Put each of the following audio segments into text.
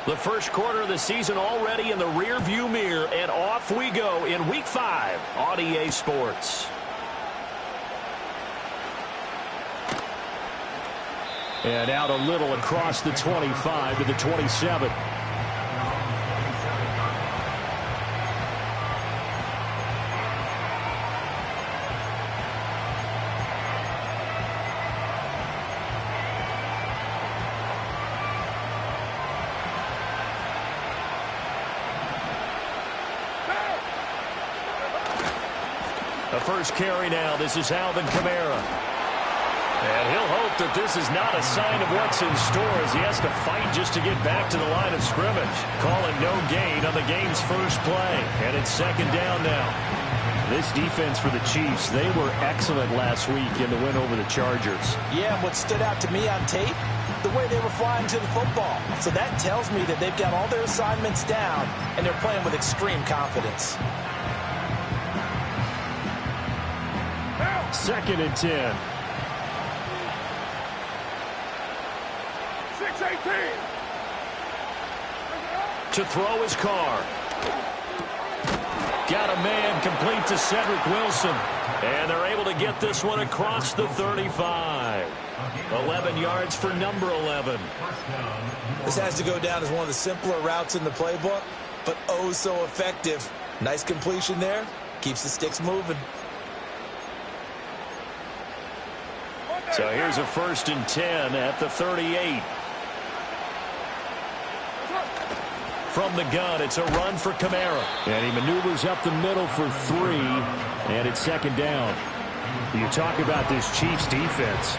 The first quarter of the season already in the rearview mirror, and off we go in Week 5 on EA Sports. And out a little across the 25 to the 27. The first carry now. This is Alvin Kamara. And he'll hope that this is not a sign of what's in store as he has to fight just to get back to the line of scrimmage. Calling no gain on the game's first play. And it's second down now. This defense for the Chiefs, they were excellent last week in the win over the Chargers. Yeah, and what stood out to me on tape, the way they were flying to the football. So that tells me that they've got all their assignments down, and they're playing with extreme confidence. Second and 10. 6-18. To throw his car. Got a man complete to Cedric Wilson. And they're able to get this one across the 35. 11 yards for number 11. This has to go down as one of the simpler routes in the playbook, but oh so effective. Nice completion there. Keeps the sticks moving. So here's a first and 10 at the 38. From the gun, it's a run for Kamara. And he maneuvers up the middle for 3, and it's second down. You talk about this Chiefs defense.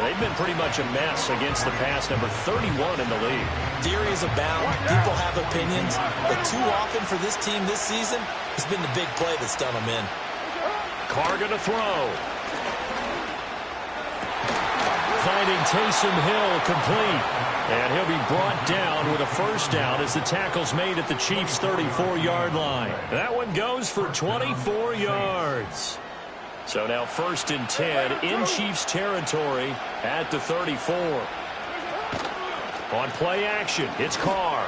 They've been pretty much a mess against the pass, number 31 in the league. Theories abound. People have opinions. But too often for this team this season, it's been the big play that's done them in. Carr going to throw. Finding Taysom Hill complete. And he'll be brought down with a first down as the tackle's made at the Chiefs' 34-yard line. That one goes for 24 yards. So now first and 10 in Chiefs territory at the 34. On play action, it's Carr.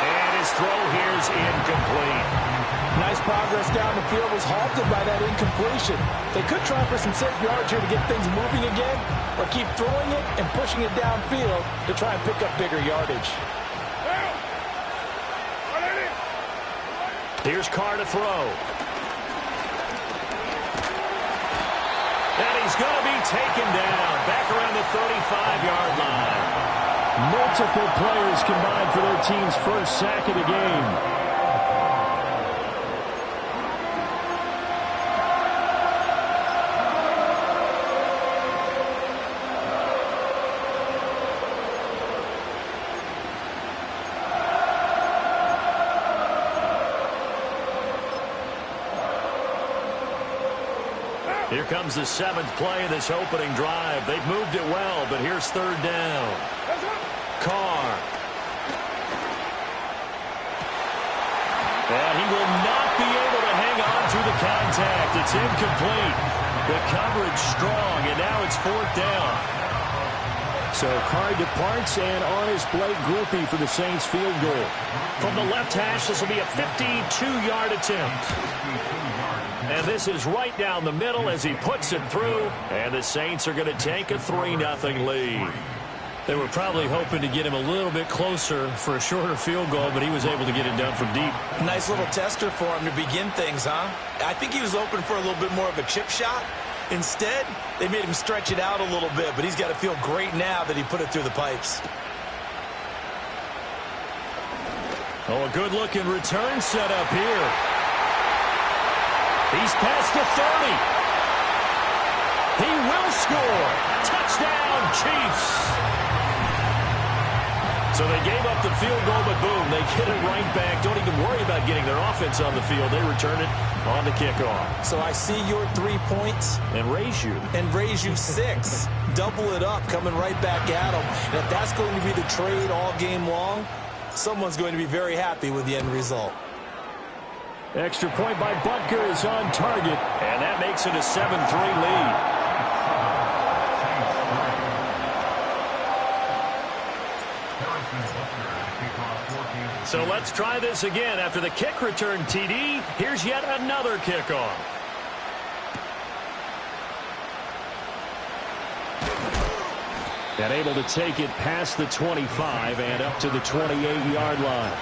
And his throw here's incomplete. Nice progress down the field was halted by that incompletion. They could try for some safe yards here to get things moving again, or keep throwing it and pushing it downfield to try and pick up bigger yardage. Here's Carr to throw. And he's going to be taken down back around the 35-yard line. Multiple players combined for their team's first sack of the game. Here comes the 7th play of this opening drive. They've moved it well, but here's third down. Carr. And he will not be able to hang on through the contact. It's incomplete. The coverage strong, and now it's fourth down. So Carr departs, and on his Blake Groupie for the Saints field goal. From the left hash, this will be a 52-yard attempt. And this is right down the middle as he puts it through. And the Saints are going to take a 3-0 lead. They were probably hoping to get him a little bit closer for a shorter field goal, but he was able to get it done from deep. Nice little tester for him to begin things, huh? I think he was open for a little bit more of a chip shot. Instead, they made him stretch it out a little bit, but he's got to feel great now that he put it through the pipes. Oh, a good-looking return set up here. He's past the 30. He will score. Touchdown, Chiefs. So they gave up the field goal, but boom, they get it right back. Don't even worry about getting their offense on the field. They return it on the kickoff. So I see your 3 points. And raise you. And raise you 6. Double it up, coming right back at them. And if that's going to be the trade all game long, someone's going to be very happy with the end result. Extra point by Butker is on target, and that makes it a 7-3 lead. So let's try this again. After the kick return TD, here's yet another kickoff. And able to take it past the 25 and up to the 28-yard line.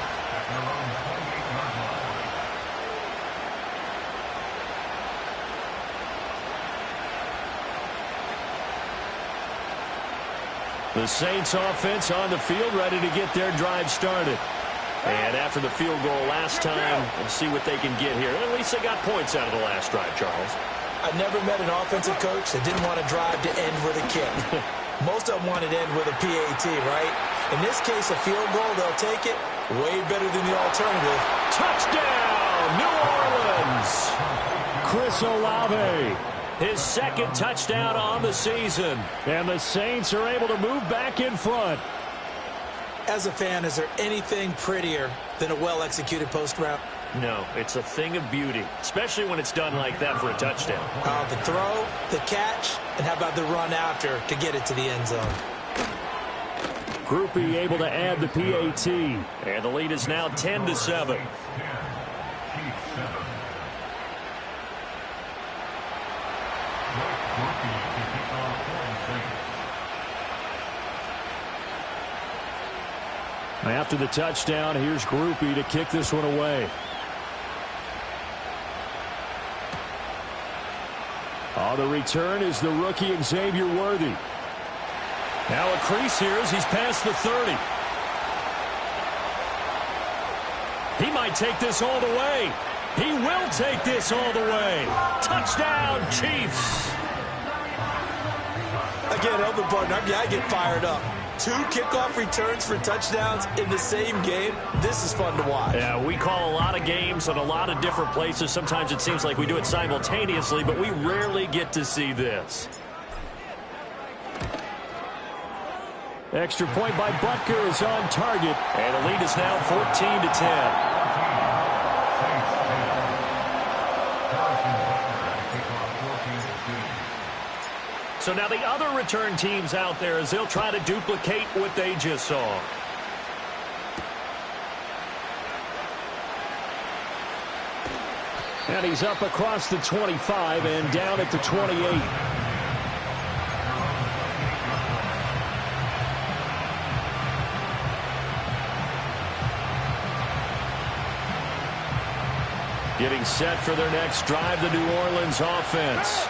The Saints offense on the field, ready to get their drive started. And after the field goal last time, we'll see what they can get here. At least they got points out of the last drive, Charles. I never met an offensive coach that didn't want to drive to end with a kick. Most of them wanted to end with a PAT, right? In this case, a field goal, they'll take it. Way better than the alternative. Touchdown, New Orleans! Chris Olave. His second touchdown on the season. And the Saints are able to move back in front. As a fan, is there anything prettier than a well-executed post route? No, it's a thing of beauty, especially when it's done like that for a touchdown. The throw, the catch, and how about the run after to get it to the end zone? Groupie able to add the PAT. And the lead is now 10-7. After the touchdown, here's Groupie to kick this one away. On the return is the rookie Xavier Worthy. Now a crease here as he's past the 30. He might take this all the way. He will take this all the way. Touchdown, Chiefs. I can't help it, partner. I get fired up. 2 kickoff returns for touchdowns in the same game. This is fun to watch. Yeah, we call a lot of games in a lot of different places. Sometimes it seems like we do it simultaneously, but we rarely get to see this. Extra point by Butker is on target, and the lead is now 14-10. So now the other return teams out there as they'll try to duplicate what they just saw. And he's up across the 25 and down at the 28. Getting set for their next drive, the New Orleans offense.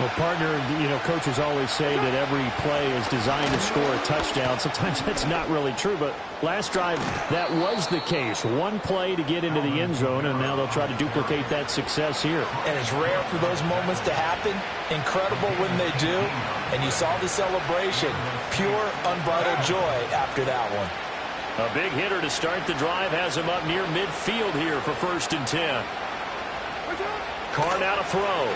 Well, partner, coaches always say that every play is designed to score a touchdown. Sometimes that's not really true, but last drive, that was the case. One play to get into the end zone, and now they'll try to duplicate that success here. And it's rare for those moments to happen. Incredible when they do. And you saw the celebration. Pure, unbridled joy after that one. A big hitter to start the drive has him up near midfield here for 1st and 10. Carr now to throw.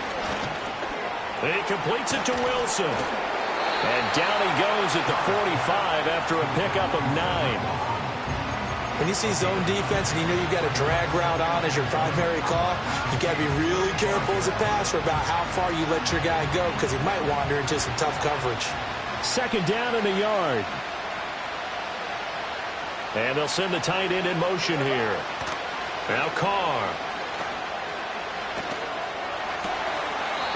He completes it to Wilson. And down he goes at the 45 after a pickup of 9. When you see zone defense and you know you've got a drag route on as your primary call, you've got to be really careful as a passer about how far you let your guy go because he might wander into some tough coverage. 2nd down in the yard. And they'll send the tight end in motion here. Now Carr.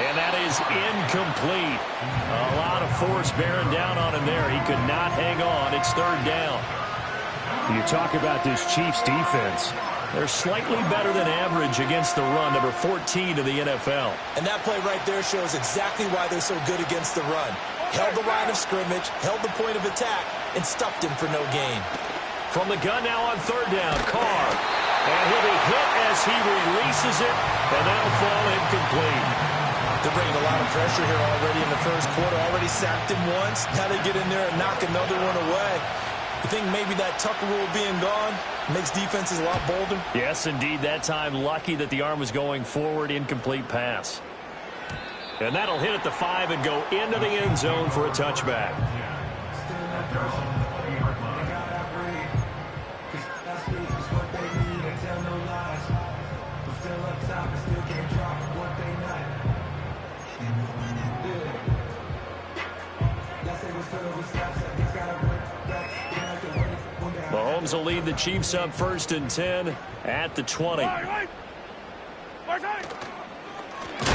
And that is incomplete. A lot of force bearing down on him there. He could not hang on. It's 3rd down. You talk about this Chiefs defense. They're slightly better than average against the run, number 14 in the NFL. And that play right there shows exactly why they're so good against the run. Held the line of scrimmage, held the point of attack, and stuffed him for no gain. From the gun now on 3rd down, Carr. And he'll be hit as he releases it, and that'll fall incomplete. They're bringing a lot of pressure here already in the 1st quarter. Already sacked him once. Now they get in there and knock another one away. You think maybe that Tucker rule being gone makes defenses a lot bolder? Yes, indeed. That time, lucky that the arm was going forward. Incomplete pass. And that'll hit at the 5 and go into the end zone for a touchback. Mahomes will lead the Chiefs up 1st and 10 at the 20.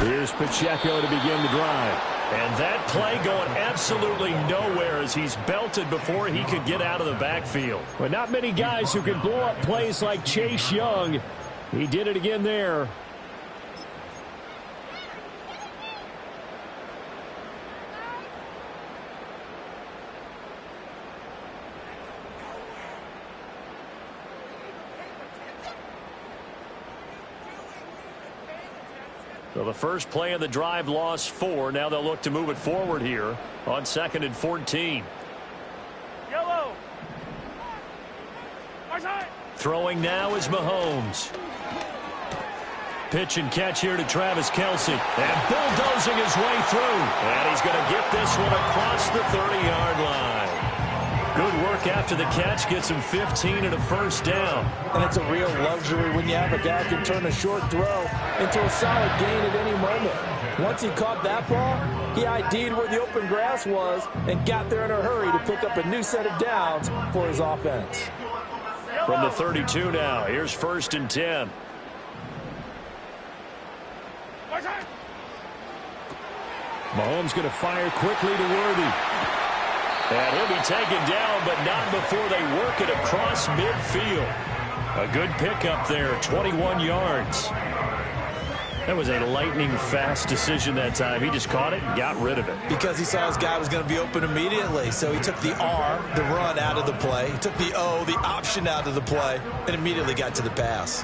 Here's Pacheco to begin the drive. And that play going absolutely nowhere as he's belted before he could get out of the backfield. But not many guys who can blow up plays like Chase Young. He did it again there. So the first play of the drive lost 4. Now they'll look to move it forward here on 2nd and 14. Yellow. Throwing now is Mahomes. Pitch and catch here to Travis Kelce. And bulldozing his way through. And he's going to get this one across the 30-yard line. Good work after the catch. Gets him 15 and a first down. And it's a real luxury when you have a guy who can turn a short throw into a solid gain at any moment. Once he caught that ball, he ID'd where the open grass was and got there in a hurry to pick up a new set of downs for his offense. From the 32 now, here's 1st and 10. Mahomes going to fire quickly to Worthy. And he'll be taken down, but not before they work it across midfield. A good pickup there, 21 yards. That was a lightning-fast decision that time. He just caught it and got rid of it. Because he saw his guy was going to be open immediately. So he took the R, the run, out of the play. He took the O, the option, out of the play, and immediately got to the pass.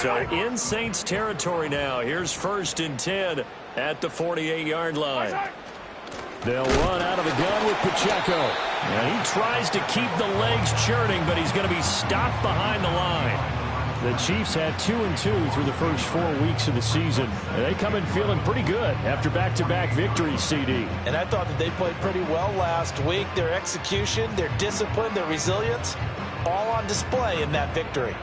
So in Saints territory now. Here's 1st and 10 at the 48-yard line. They'll run out of the gun with Pacheco. And he tries to keep the legs churning, but he's going to be stopped behind the line. The Chiefs had 2-2 through the first 4 weeks of the season. And they come in feeling pretty good after back-to-back victories, CD. And I thought that they played pretty well last week. Their execution, their discipline, their resilience, all on display in that victory.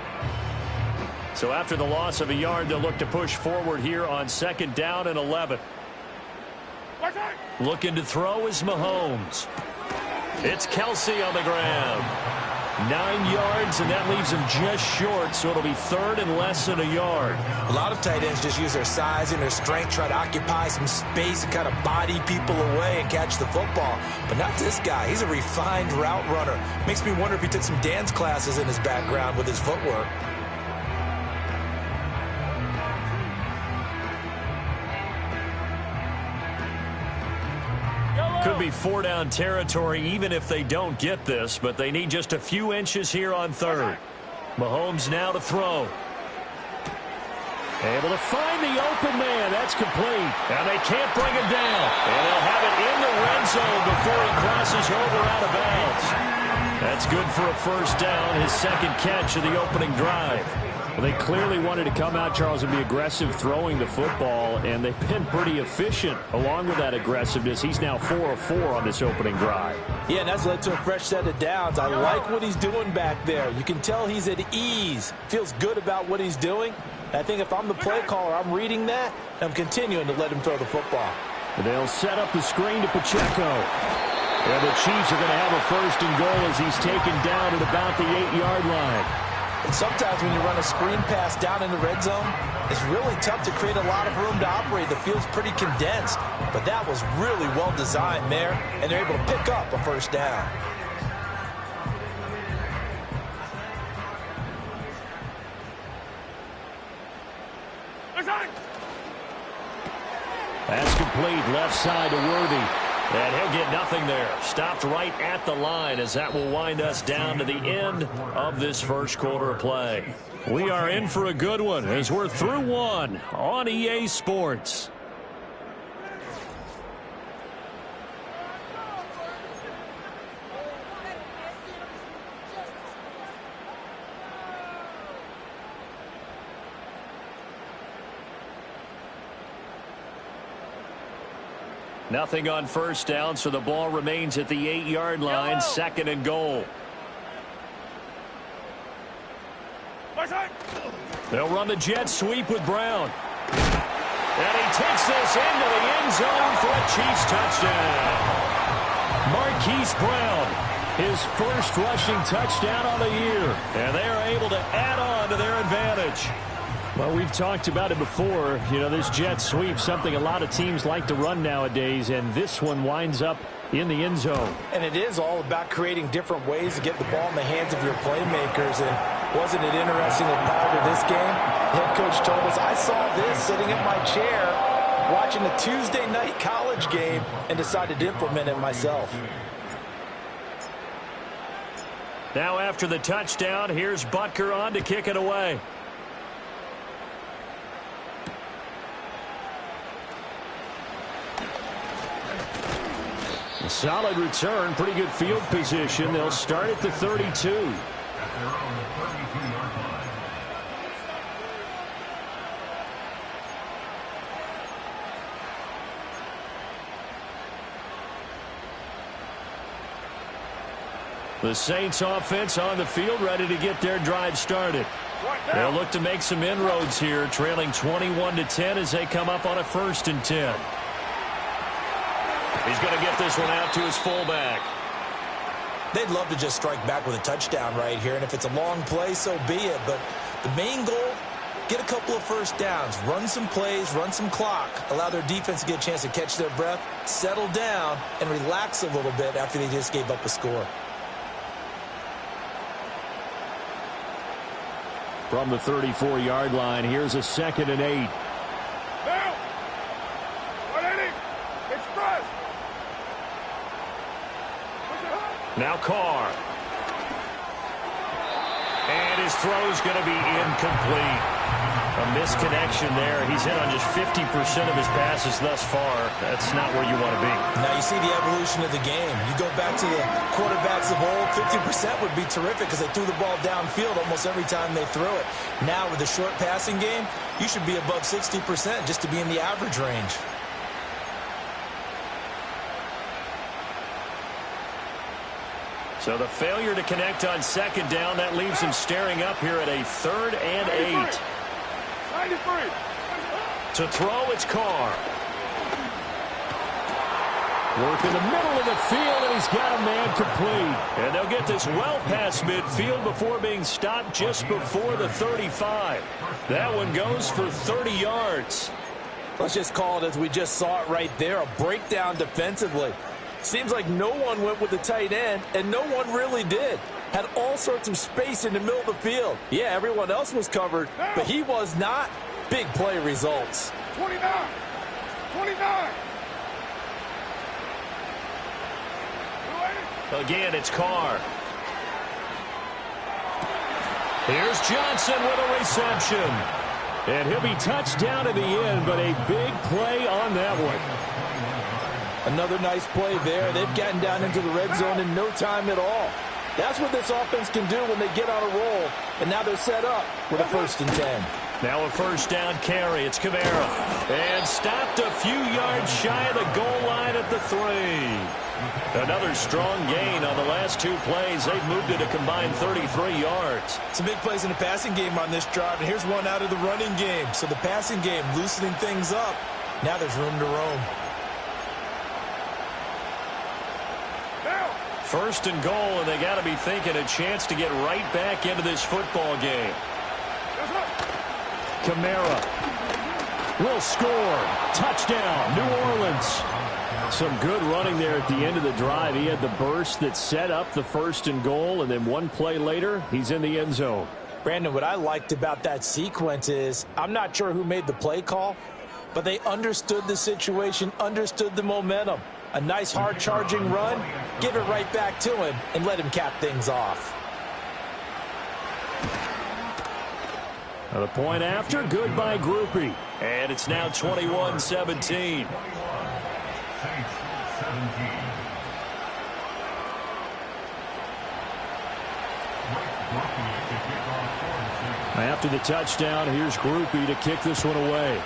So after the loss of a yard, they'll look to push forward here on 2nd down and 11. Looking to throw is Mahomes. It's Kelce on the ground. 9 yards, and that leaves him just short, so it'll be 3rd and less than a yard. A lot of tight ends just use their size and their strength, try to occupy some space and kind of body people away and catch the football. But not this guy. He's a refined route runner. Makes me wonder if he took some dance classes in his background with his footwork. Could be 4-down territory even if they don't get this, but they need just a few inches here on 3rd. Mahomes now to throw. Able to find the open man. That's complete. And they can't bring him down. And they'll have it in the red zone before he crosses over out of bounds. That's good for a first down, his 2nd catch of the opening drive. Well, they clearly wanted to come out, Charles, and be aggressive throwing the football, and they've been pretty efficient along with that aggressiveness. He's now 4 of 4 on this opening drive. Yeah, and that's led to a fresh set of downs. I like what he's doing back there. You can tell he's at ease, feels good about what he's doing. I think if I'm the play caller, I'm reading that, and I'm continuing to let him throw the football. They'll set up the screen to Pacheco. And the Chiefs are going to have a 1st and goal as he's taken down at about the 8-yard line. And sometimes when you run a screen pass down in the red zone, it's really tough to create a lot of room to operate. The field's pretty condensed. But that was really well designed there, and they're able to pick up a first down. That's complete, left side to Worthy. And he'll get nothing there. Stopped right at the line as that will wind us down to the end of this first quarter of play. We are in for a good one as we're through one on EA Sports. Nothing on first down, so the ball remains at the 8-yard line, 2nd and goal. They'll run the jet sweep with Brown. And he takes this into the end zone for a Chiefs touchdown. Marquise Brown His first rushing touchdown on the year. And they are able to add on to their advantage. Well, we've talked about it before. You know, this jet sweep, something a lot of teams like to run nowadays, and this one winds up in the end zone. And it is all about creating different ways to get the ball in the hands of your playmakers. And wasn't it interesting that prior to this game, the head coach told us, I saw this sitting in my chair watching a Tuesday night college game and decided to implement it myself. Now after the touchdown, here's Butker on to kick it away. A solid return, pretty good field position. They'll start at the 32. The Saints offense on the field, ready to get their drive started. They'll look to make some inroads here, trailing 21-10 as they come up on a 1st and 10. He's going to get this one out to his fullback. They'd love to just strike back with a touchdown right here, and if it's a long play, so be it. But the main goal, get a couple of first downs, run some plays, run some clock, allow their defense to get a chance to catch their breath, settle down, and relax a little bit after they just gave up a score. From the 34-yard line, here's a 2nd and 8. Now Carr. And his throw's going to be incomplete. A misconnection there. He's hit on just 50% of his passes thus far. That's not where you want to be. Now you see the evolution of the game. You go back to the quarterbacks of old, 50% would be terrific because they threw the ball downfield almost every time they threw it. Now with the short passing game, you should be above 60% just to be in the average range. So the failure to connect on 2nd down, that leaves him staring up here at a 3rd and 8. 93. To throw, it's Carr. Work in the middle of the field, and he's got a man complete. And they'll get this well past midfield before being stopped just before the 35. That one goes for 30 yards. Let's just call it as we just saw it right there, a breakdown defensively. Seems like no one went with the tight end, and no one really did. Had all sorts of space in the middle of the field. Yeah, everyone else was covered, but he was not. Big play results. 29. 29. Again, it's Carr. Here's Johnson with a reception. And he'll be touched down at the end, but a big play on that one. Another nice play there. They've gotten down into the red zone in no time at all. That's what this offense can do when they get on a roll. And now they're set up with a 1st and 10. Now a 1st down carry. It's Kamara. And stopped a few yards shy of the goal line at the 3. Another strong gain on the last 2 plays. They've moved it a combined 33 yards. Some big plays in the passing game on this drive. And here's one out of the running game. So the passing game loosening things up. Now there's room to roam. 1st and goal, and they got to be thinking a chance to get right back into this football game. Kamara will score. Touchdown, New Orleans. Some good running there at the end of the drive. He had the burst that set up the 1st and goal, and then one play later, he's in the end zone. Brandon, what I liked about that sequence is I'm not sure who made the play call, but they understood the situation, understood the momentum. A nice hard-charging run, give it right back to him, and let him cap things off. The point after, good by Groupie. And it's now 21-17. After the touchdown, here's Groupie to kick this one away.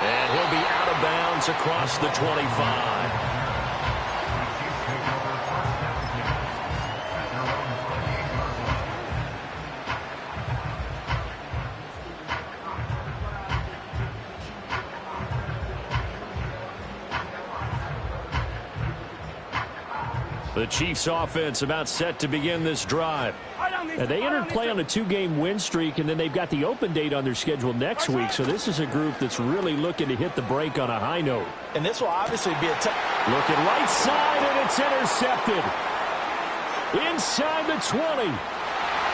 And he'll be out of bounds across the 25. The Chiefs offense about set to begin this drive. Now, they entered play on a 2-game win streak, and then they've got the open date on their schedule next week. So this is a group that's really looking to hit the break on a high note. And this will obviously be a tough. Looking right side, and it's intercepted. Inside the 20.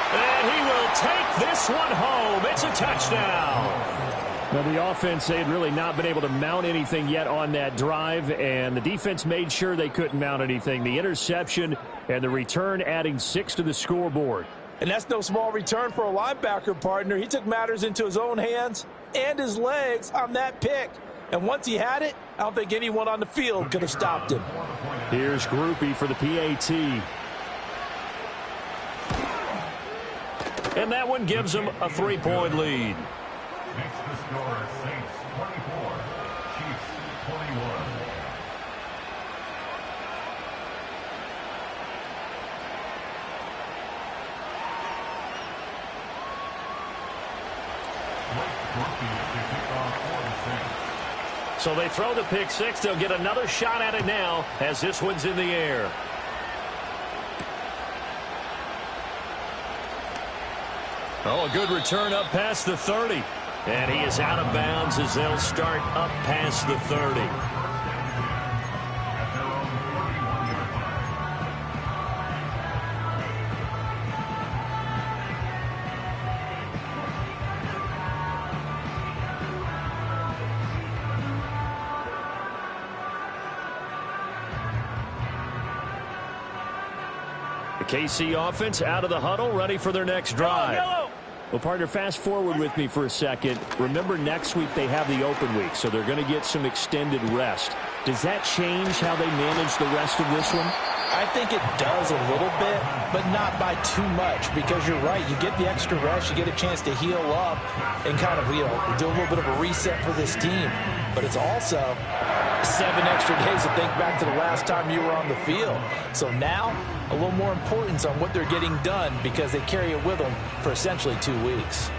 And he will take this one home. It's a touchdown. Now, the offense, they had really not been able to mount anything yet on that drive, and the defense made sure they couldn't mount anything. The interception and the return adding 6 to the scoreboard. And that's no small return for a linebacker partner. He took matters into his own hands and his legs on that pick. And once he had it, I don't think anyone on the field could have stopped him. Here's Groupie for the PAT. And that one gives him a 3-point lead. Makes the score Saints 24, Chiefs 21. So they throw the pick six. They'll get another shot at it now as this one's in the air. Oh, a good return up past the 30. And he is out of bounds as they'll start up past the 30. The KC offense out of the huddle, ready for their next drive. Well, partner, fast forward with me for a second. Remember, next week they have the open week, so they're going to get some extended rest. Does that change how they manage the rest of this one? I think it does a little bit, but not by too much, because you're right. You get the extra rest, you get a chance to heal up and kind of, do a little bit of a reset for this team. But it's also 7 extra days to think back to the last time you were on the field. So now, a little more importance on what they're getting done because they carry it with them for essentially 2 weeks.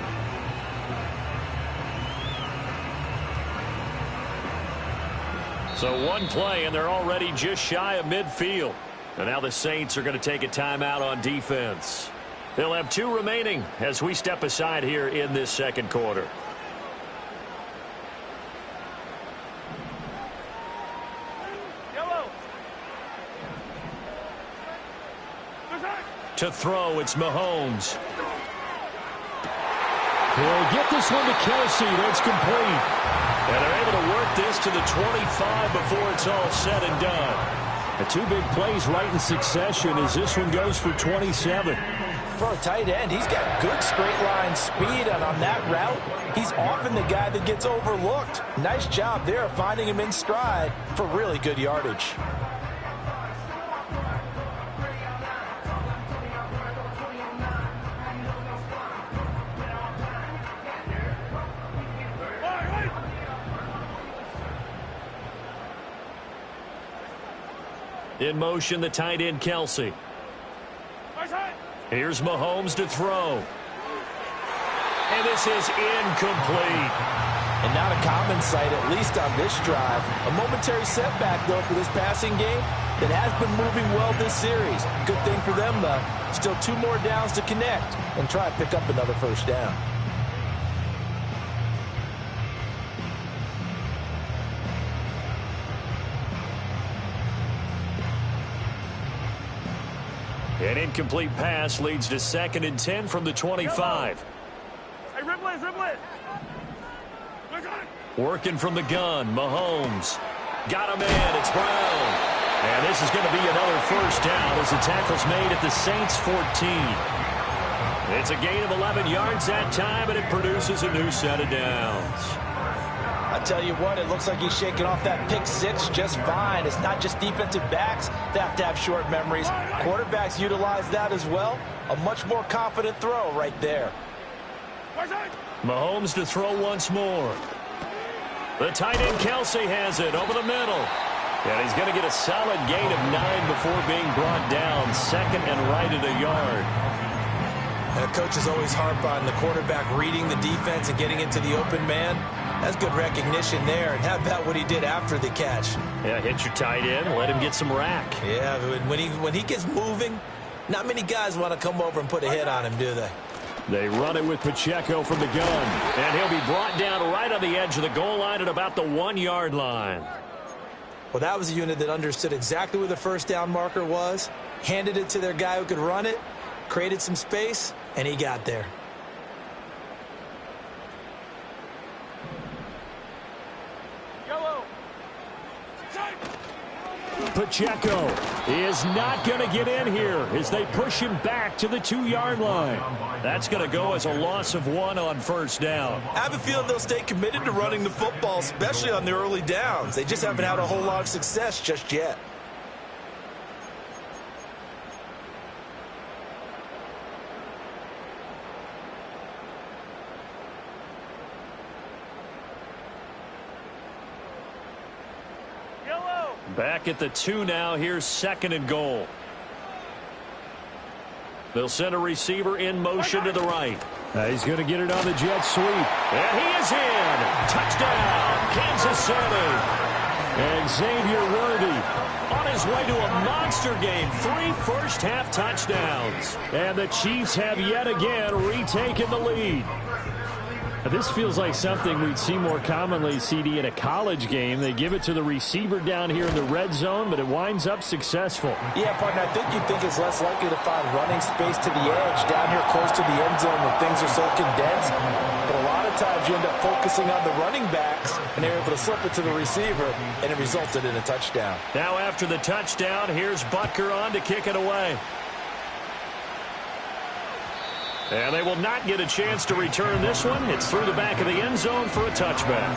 So one play, and they're already just shy of midfield. And now the Saints are going to take a timeout on defense. They'll have 2 remaining as we step aside here in this second quarter. To throw, it's Mahomes. He'll get this one to Kelsey. That's complete. And they're able to work this to the 25 before it's all said and done. The 2 big plays right in succession as this one goes for 27. For a tight end, he's got good straight line speed, and on that route, he's often the guy that gets overlooked. Nice job there of finding him in stride for really good yardage. In motion, the tight end, Kelsey. Here's Mahomes to throw. And this is incomplete. And not a common sight, at least on this drive. A momentary setback, though, for this passing game that has been moving well this series. Good thing for them, though. Still 2 more downs to connect and try to pick up another first down. An incomplete pass leads to 2nd and 10 from the 25. Hey, Ripley. Working from the gun, Mahomes. Got him in, it's Brown. And this is going to be another first down as the tackle's made at the Saints 14. It's a gain of 11 yards that time, and it produces a new set of downs. I tell you what, it looks like he's shaking off that pick six just fine. It's not just defensive backs that have to have short memories. Quarterbacks utilize that as well. A much more confident throw right there. Mahomes to throw once more. The tight end Kelsey has it over the middle. And he's going to get a solid gain of 9 before being brought down. 2nd and right at a yard. And coaches always harp on the quarterback reading the defense and getting into the open man. That's good recognition there. And how about what he did after the catch? Yeah, hit your tight end, let him get some rack. Yeah, when he gets moving, not many guys want to come over and put a hit on him, do they? They run it with Pacheco from the gun. And he'll be brought down right on the edge of the goal line at about the 1-yard line. Well, that was a unit that understood exactly where the first down marker was, handed it to their guy who could run it, created some space, and he got there. Pacheco is not going to get in here as they push him back to the 2-yard line. That's going to go as a loss of 1 on first down. I have a feeling they'll stay committed to running the football, especially on the early downs. They just haven't had a whole lot of success just yet. Back at the 2 now. Here's 2nd and goal. They'll send a receiver in motion to the right. He's going to get it on the jet sweep. And he is in. Touchdown, Kansas City. And Xavier Worthy on his way to a monster game. 3 first-half touchdowns. And the Chiefs have yet again retaken the lead. This feels like something we'd see more commonly, CD, in a college game. They give it to the receiver down here in the red zone, but it winds up successful. Yeah, partner, I think you'd think it's less likely to find running space to the edge down here close to the end zone when things are so condensed. But a lot of times you end up focusing on the running backs, and they're able to slip it to the receiver, and it resulted in a touchdown. Now after the touchdown, here's Butker on to kick it away. And they will not get a chance to return this one. It's through the back of the end zone for a touchback.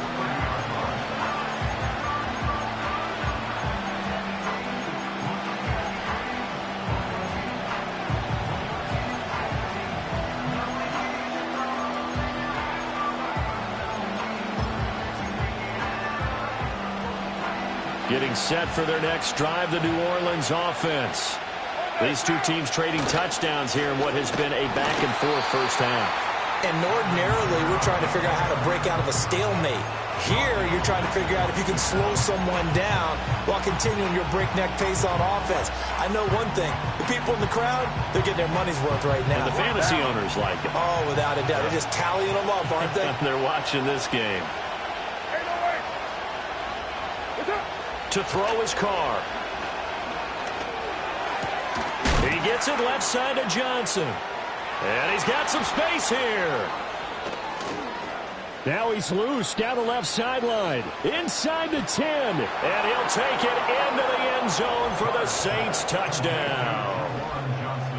Getting set for their next drive, the New Orleans offense. These two teams trading touchdowns here in what has been a back-and-forth first half. And ordinarily, we're trying to figure out how to break out of a stalemate. Here, you're trying to figure out if you can slow someone down while continuing your breakneck pace on offense. I know one thing. The people in the crowd, they're getting their money's worth right now. And the fantasy owners like it. Oh, without a doubt. They're just tallying them up, aren't they? They're watching this game. To throw his car. He gets it left side to Johnson. And he's got some space here. Now he's loose down the left sideline. Inside the 10. And he'll take it into the end zone for the Saints touchdown.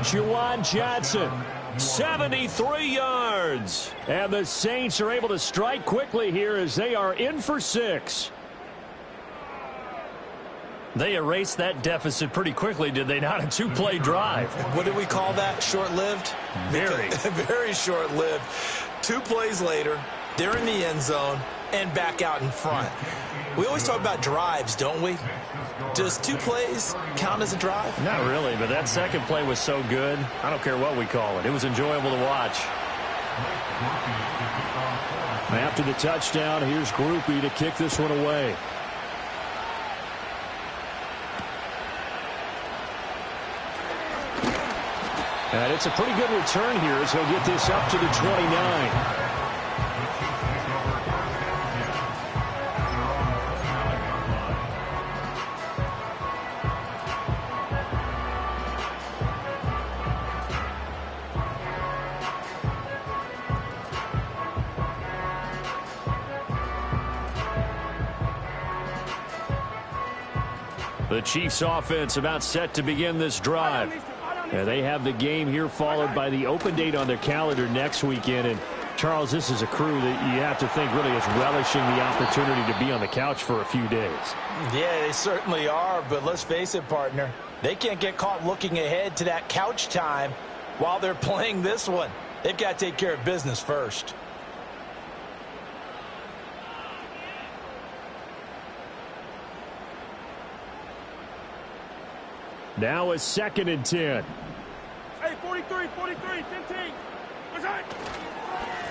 Juwan Johnson, 73 yards. And the Saints are able to strike quickly here as they are in for 6. They erased that deficit pretty quickly, did they not? A 2-play drive. What did we call that? Short-lived? Very. Very short-lived. 2 plays later, they're in the end zone and back out in front. We always talk about drives, don't we? Does 2 plays count as a drive? Not really, but that second play was so good. I don't care what we call it. It was enjoyable to watch. After the touchdown, here's Groupie to kick this one away. And it's a pretty good return here as he'll get this up to the 29. The Chiefs offense about set to begin this drive. And they have the game here followed by the open date on their calendar next weekend. And, Charles, this is a crew that you have to think really is relishing the opportunity to be on the couch for a few days. Yeah, they certainly are. But let's face it, partner. They can't get caught looking ahead to that couch time while they're playing this one. They've got to take care of business first. Now a 2nd and 10. Hey, 43, 15.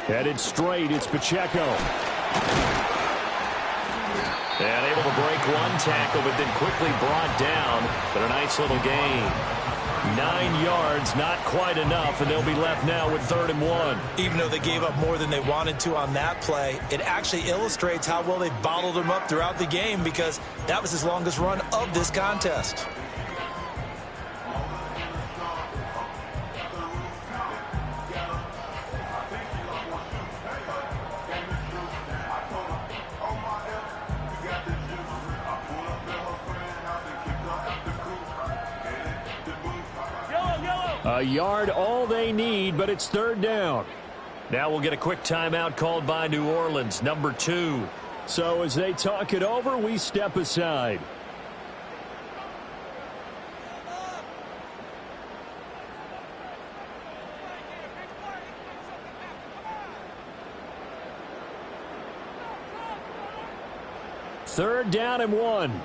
Headed straight, it's Pacheco. And able to break one tackle, but then quickly brought down. But a nice little gain. 9 yards, not quite enough, and they'll be left now with 3rd and 1. Even though they gave up more than they wanted to on that play, it actually illustrates how well they bottled them up throughout the game, because that was his longest run of this contest. A yard all they need, but it's 3rd down. Now we'll get a quick timeout called by New Orleans, number 2. So as they talk it over, we step aside. Third down and 1.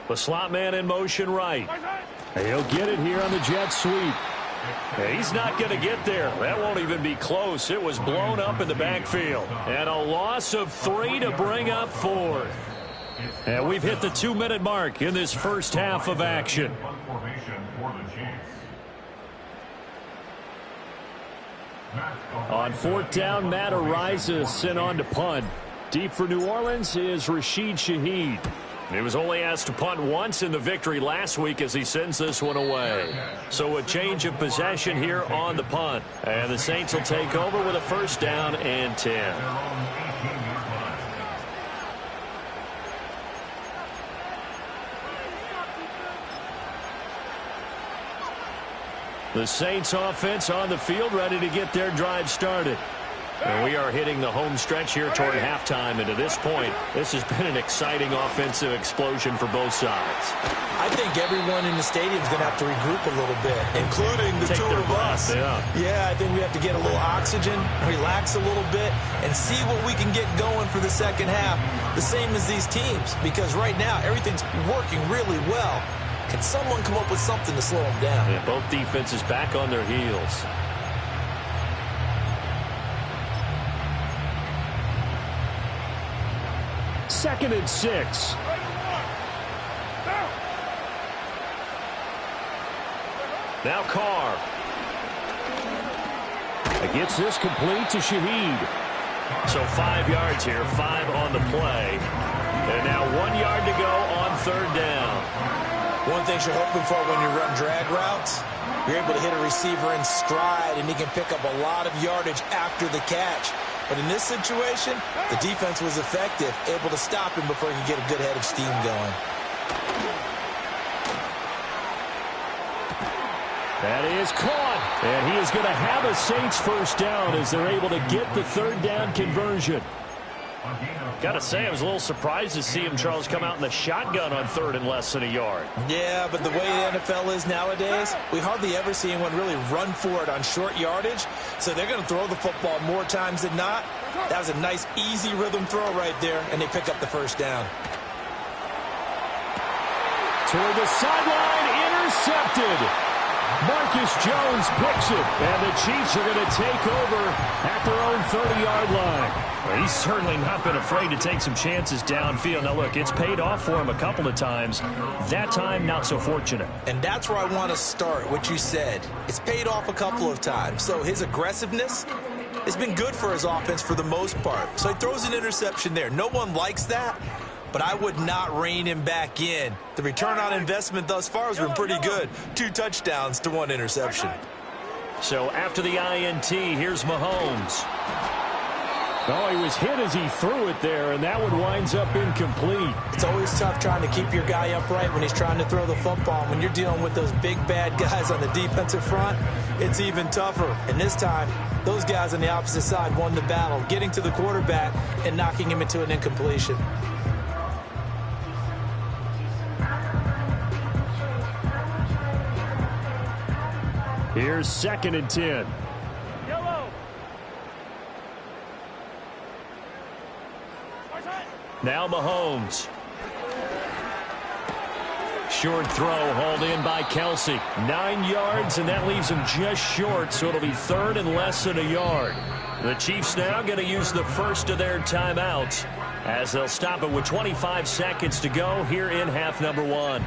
The slot man in motion right. He'll get it here on the jet sweep. He's not going to get there. That won't even be close. It was blown up in the backfield. And a loss of 3 to bring up 4th. And we've hit the 2-minute mark in this first half of action. On 4th down, Matt Ariza sent on to punt. Deep for New Orleans is Rashid Shaheed. He was only asked to punt once in the victory last week as he sends this one away. So a change of possession here on the punt. And the Saints will take over with a 1st down and 10. The Saints offense on the field, ready to get their drive started. And we are hitting the home stretch here toward halftime. And to this point, this has been an exciting offensive explosion for both sides. I think everyone in the stadium is going to have to regroup a little bit, including the two of us. Yeah, I think we have to get a little oxygen, relax a little bit, and see what we can get going for the second half. The same as these teams, because right now everything's working really well. Can someone come up with something to slow them down? Yeah, both defenses back on their heels. Second and 6. Now Carr. Gets this complete to Shaheed. So 5 yards here, 5 on the play. And now 1 yard to go on 3rd down. One thing you're hoping for when you run drag routes, you're able to hit a receiver in stride, and he can pick up a lot of yardage after the catch. But in this situation, the defense was effective, able to stop him before he could get a good head of steam going. That is caught, and he is going to have a Saints 1st down as they're able to get the 3rd down conversion. Got to say, I was a little surprised to see him, Charles, come out in the shotgun on 3rd and less than a yard. Yeah, but the way the NFL is nowadays, we hardly ever see anyone really run for it on short yardage. So they're going to throw the football more times than not. That was a nice, easy rhythm throw right there, and they pick up the 1st down. Toward the sideline, intercepted. Marcus Jones picks it, and the Chiefs are going to take over at their own 30-yard line. Well, he's certainly not been afraid to take some chances downfield. Now, look, it's paid off for him a couple of times. That time, not so fortunate. And that's where I want to start, what you said. It's paid off a couple of times. So his aggressiveness has been good for his offense for the most part. So he throws an interception there. No one likes that, but I would not rein him back in. The return on investment thus far has been pretty good. 2 touchdowns to 1 interception. So after the INT, here's Mahomes. Oh, he was hit as he threw it there, and that one winds up incomplete. It's always tough trying to keep your guy upright when he's trying to throw the football. When you're dealing with those big, bad guys on the defensive front, it's even tougher. And this time, those guys on the opposite side won the battle, getting to the quarterback and knocking him into an incompletion. Here's 2nd and 10. Now Mahomes. Short throw hauled in by Kelsey. 9 yards, and that leaves him just short, so it'll be third and less than a yard. The Chiefs now going to use the first of their timeouts as they'll stop it with 25 seconds to go here in half number 1.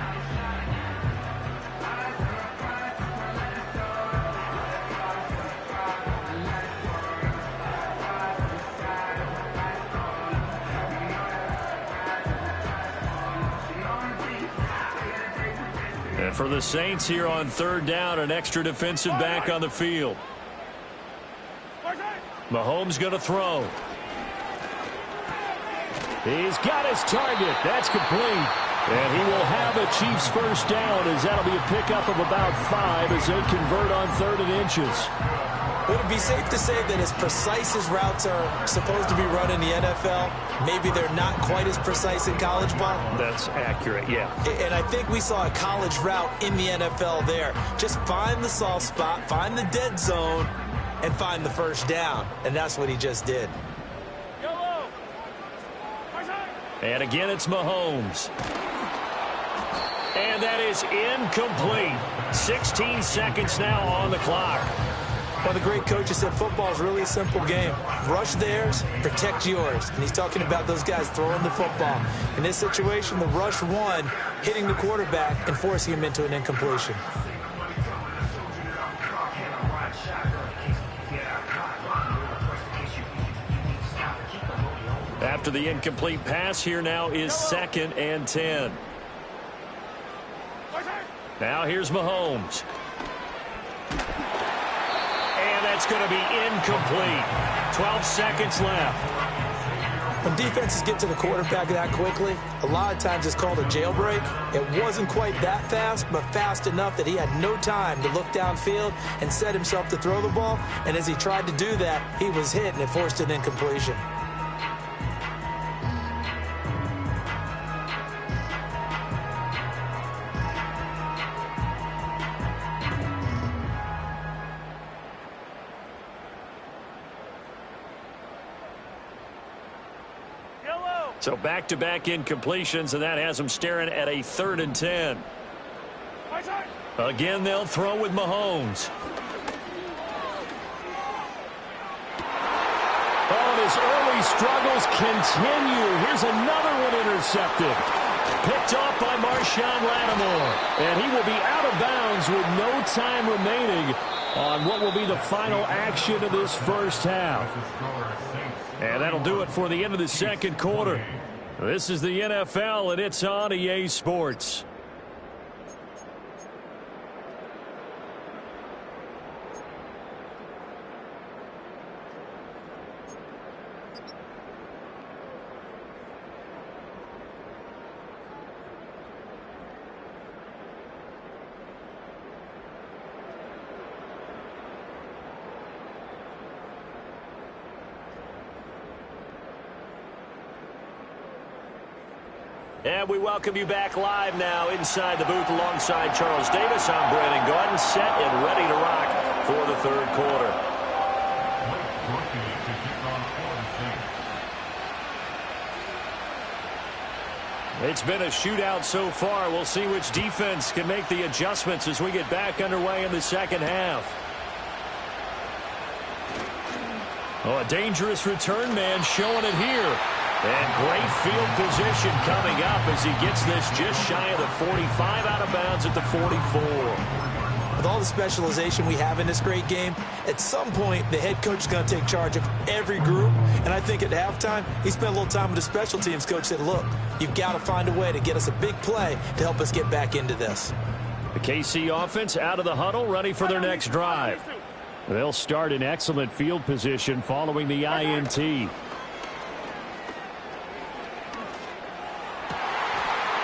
And for the Saints here on third down, an extra defensive back on the field. Mahomes going to throw. He's got his target. That's complete. And he will have a Chiefs first down as that'll be a pickup of about 5 as they convert on 3rd and inches. Would it be safe to say that as precise as routes are supposed to be run in the NFL, maybe they're not quite as precise in college ball? That's accurate, yeah. And I think we saw a college route in the NFL there. Just find the soft spot, find the dead zone, and find the first down. And that's what he just did. And again, it's Mahomes. And that is incomplete. 16 seconds now on the clock. One of the great coaches said football is really a simple game. Rush theirs, protect yours. And he's talking about those guys throwing the football. In this situation, the rush one, hitting the quarterback and forcing him into an incompletion. After the incomplete pass, here now is 2nd and 10. Now here's Mahomes. And that's going to be incomplete. 12 seconds left. When defenses get to the quarterback that quickly, a lot of times it's called a jailbreak. It wasn't quite that fast, but fast enough that he had no time to look downfield and set himself to throw the ball. And as he tried to do that, he was hit and it forced an incompletion. So back-to-back incompletions, and that has them staring at a 3rd and 10. Again, they'll throw with Mahomes. Oh, and his early struggles continue. Here's another one intercepted. Picked off by Marshawn Lattimore. And he will be out of bounds with no time remaining on what will be the final action of this first half. And that'll do it for the end of the second quarter. This is the NFL, and it's on EA Sports. And we welcome you back live now inside the booth alongside Charles Davis. I'm Brandon Gordon, set and ready to rock for the third quarter. It's been a shootout so far. We'll see which defense can make the adjustments as we get back underway in the second half. Oh, a dangerous return man showing it here. And great field position coming up as he gets this just shy of the 45, out of bounds at the 44. With all the specialization we have in this great game, at some point the head coach is going to take charge of every group. And I think at halftime, he spent a little time with the special teams coach, said, look, you've got to find a way to get us a big play to help us get back into this. The KC offense out of the huddle, ready for their next drive. They'll start in excellent field position following the INT.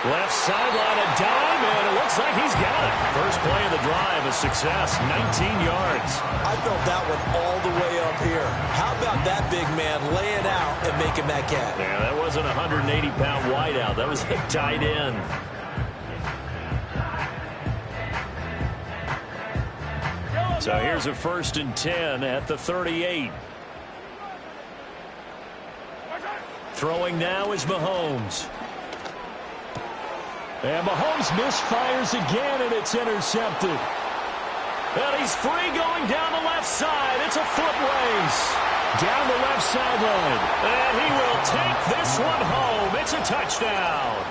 Left sideline, a dime, and it looks like he's got it. First play of the drive, a success, 19 yards. I felt that one all the way up here. How about that big man laying out and making that catch? Yeah, that wasn't a 180-pound wideout. That was a tight end. So here's a 1st and 10 at the 38. And Mahomes misfires again, and it's intercepted. And he's free going down the left side. It's a foot race. Down the left sideline. And he will take this one home. It's a touchdown.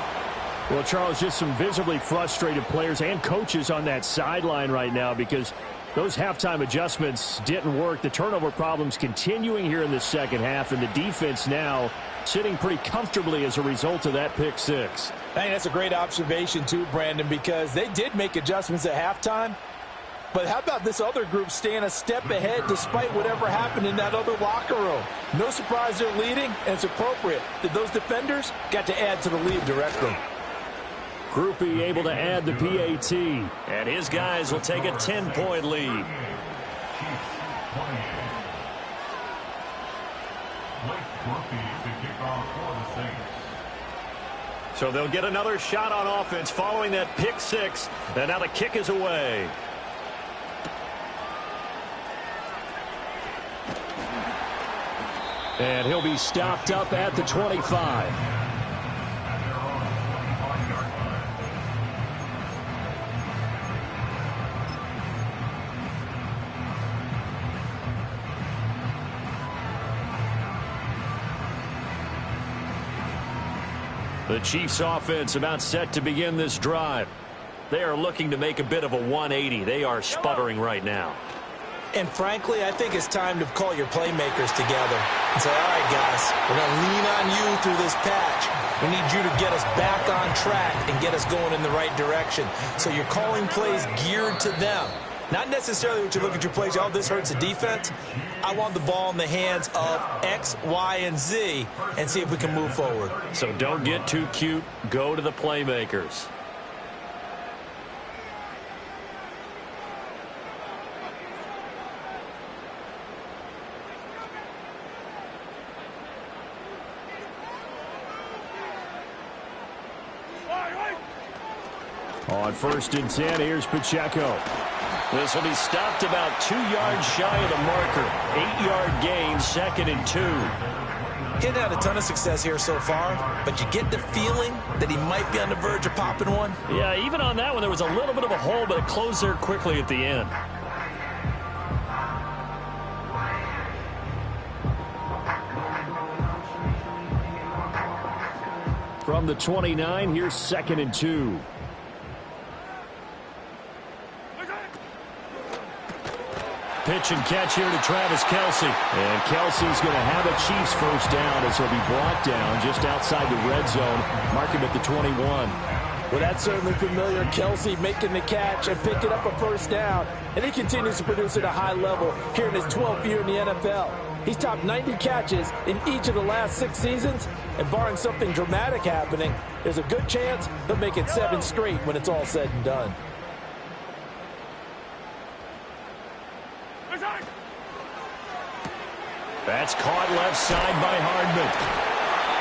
Well, Charles, just some visibly frustrated players and coaches on that sideline right now because those halftime adjustments didn't work. The turnover problems continuing here in the second half, and the defense now sitting pretty comfortably as a result of that pick six. I think that's a great observation too, Brandon, because they did make adjustments at halftime. But how about this other group staying a step ahead despite whatever happened in that other locker room? No surprise they're leading, and it's appropriate that those defenders got to add to the lead directly. Group E able to add the PAT. And his guys will take a 10-point lead. So they'll get another shot on offense following that pick six. And now the kick is away. And he'll be stopped up at the 25. The Chiefs offense about set to begin this drive. They are looking to make a bit of a 180. They are sputtering right now. And frankly, I think it's time to call your playmakers together and say, all right, guys, we're going to lean on you through this patch. We need you to get us back on track and get us going in the right direction. So you're calling plays geared to them. Not necessarily what you look at your plays, oh, this hurts the defense. I want the ball in the hands of X, Y, and Z and see if we can move forward. So don't get too cute. Go to the playmakers. On 1st and 10, here's Pacheco. This will be stopped about 2 yards shy of the marker. 8-yard gain, 2nd and 2. He hasn't had a ton of success here so far, but you get the feeling that he might be on the verge of popping one. Yeah, even on that one, there was a little bit of a hole, but it closed there quickly at the end. From the 29, here's 2nd and 2. Pitch and catch here to Travis Kelce. And Kelce's going to have a Chiefs first down as he'll be brought down just outside the red zone. Mark him at the 21. Well, that's certainly familiar. Kelce making the catch and picking up a first down. And he continues to produce at a high level here in his 12th year in the NFL. He's topped 90 catches in each of the last 6 seasons. And barring something dramatic happening, there's a good chance he'll make it 7 straight when it's all said and done. That's caught left side by Hardman.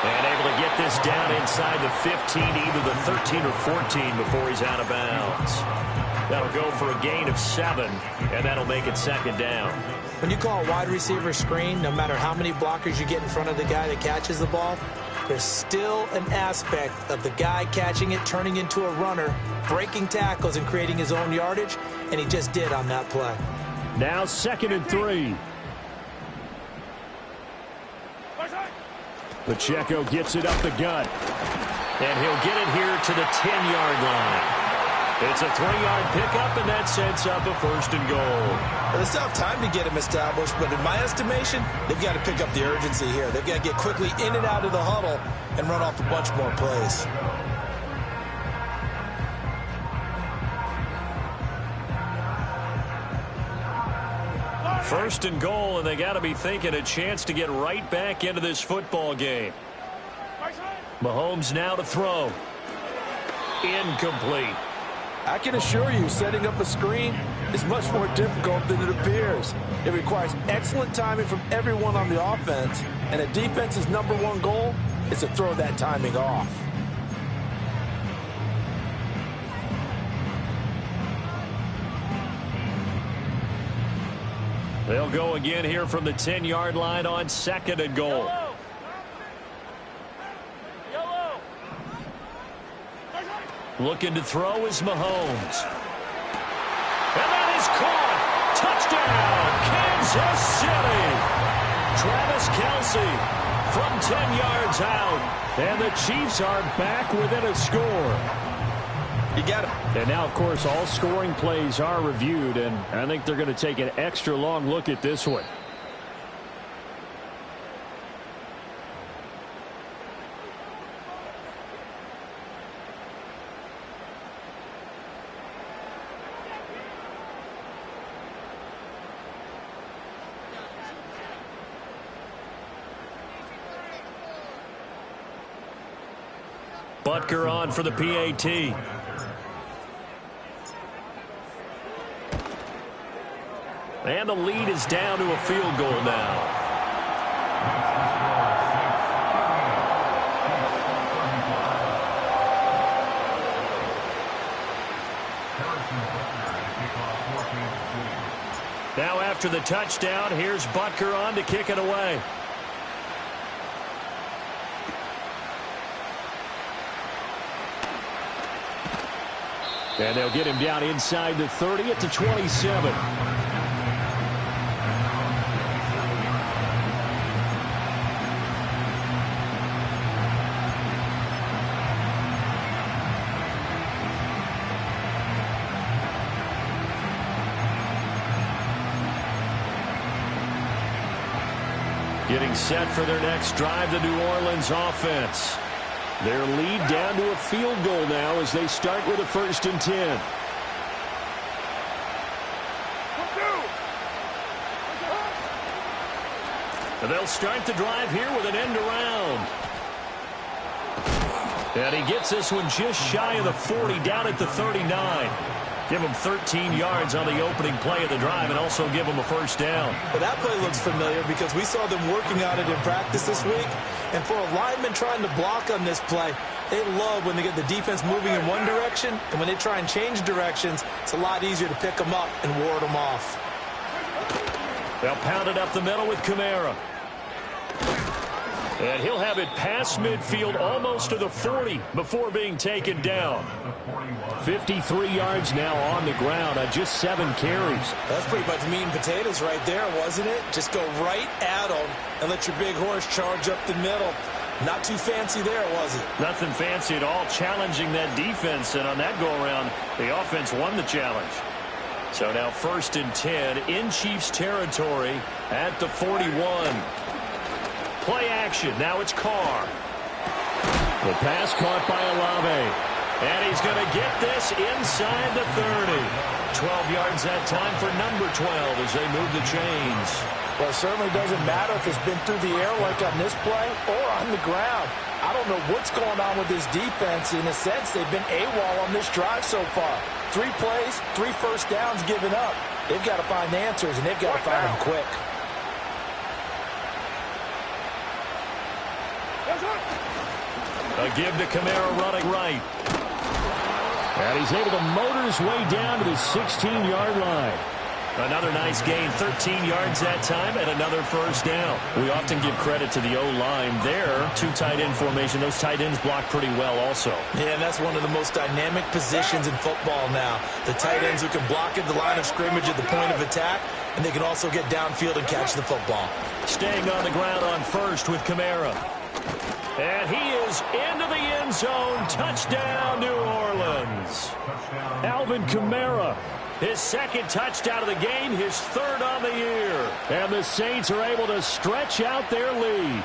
And able to get this down inside the 15, either the 13 or 14 before he's out of bounds. That'll go for a gain of 7, and that'll make it 2nd down. When you call a wide receiver screen, no matter how many blockers you get in front of the guy that catches the ball, there's still an aspect of the guy catching it, turning into a runner, breaking tackles and creating his own yardage, and he just did on that play. Now 2nd and 3. Pacheco gets it up the gut. And he'll get it here to the 10-yard line. It's a 3-yard pickup, and that sets up a 1st and goal. Well, they still have time to get him established, but in my estimation, they've got to pick up the urgency here. They've got to get quickly in and out of the huddle and run off a bunch more plays. First and goal, and they got to be thinking a chance to get right back into this football game. Mahomes now to throw. Incomplete. I can assure you, setting up a screen is much more difficult than it appears. It requires excellent timing from everyone on the offense, and a defense's #1 goal is to throw that timing off. They'll go again here from the 10-yard line on 2nd and goal. Looking to throw is Mahomes. And that is caught. Touchdown, Kansas City. Travis Kelce from 10 yards out. And the Chiefs are back within a score. You got it. And now, of course, all scoring plays are reviewed, and I think they're going to take an extra long look at this one. Butker on for the PAT. And the lead is down to a field goal now. Now after the touchdown, here's Butker on to kick it away. And they'll get him down inside the 30 at the 27. Getting set for their next drive, the New Orleans offense. Their lead down to a field goal now as they start with a 1st and 10. And they'll start the drive here with an end around. And he gets this one just shy of the 40, down at the 39. Give him 13 yards on the opening play of the drive and also give him a 1st down. Well, that play looks familiar because we saw them working on it in practice this week. And for a lineman trying to block on this play, they love when they get the defense moving in one direction. And when they try and change directions, it's a lot easier to pick them up and ward them off. They'll pound it up the middle with Kamara. And he'll have it past midfield almost to the 40 before being taken down. 53 yards now on the ground on just 7 carries. That's pretty much meat and potatoes right there, wasn't it? Just go right at them and let your big horse charge up the middle. Not too fancy there, was it? Nothing fancy at all, challenging that defense. And on that go-around, the offense won the challenge. So now 1st and 10 in Chiefs territory at the 41. Play action. Now it's Carr. The pass caught by Olave. And he's going to get this inside the 30. 12 yards that time for number 12 as they move the chains. Well, it certainly doesn't matter if it's been through the air like on this play or on the ground. I don't know what's going on with this defense. In a sense, they've been AWOL on this drive so far. 3 plays, 3 1st downs given up. They've got to find answers, and they've got to find them quick. A give to Kamara running right. And he's able to motor his way down to the 16-yard line. Another nice gain, 13 yards that time, and another 1st down. We often give credit to the O-line there. 2 tight end formation. Those tight ends block pretty well also. Yeah, and that's one of the most dynamic positions in football now. The tight ends who can block at the line of scrimmage at the point of attack, and they can also get downfield and catch the football. Staying on the ground on 1st with Kamara. And he is into the end zone. Touchdown, New Orleans. Alvin Kamara. His 2nd touchdown of the game, his 3rd on the year. And the Saints are able to stretch out their lead.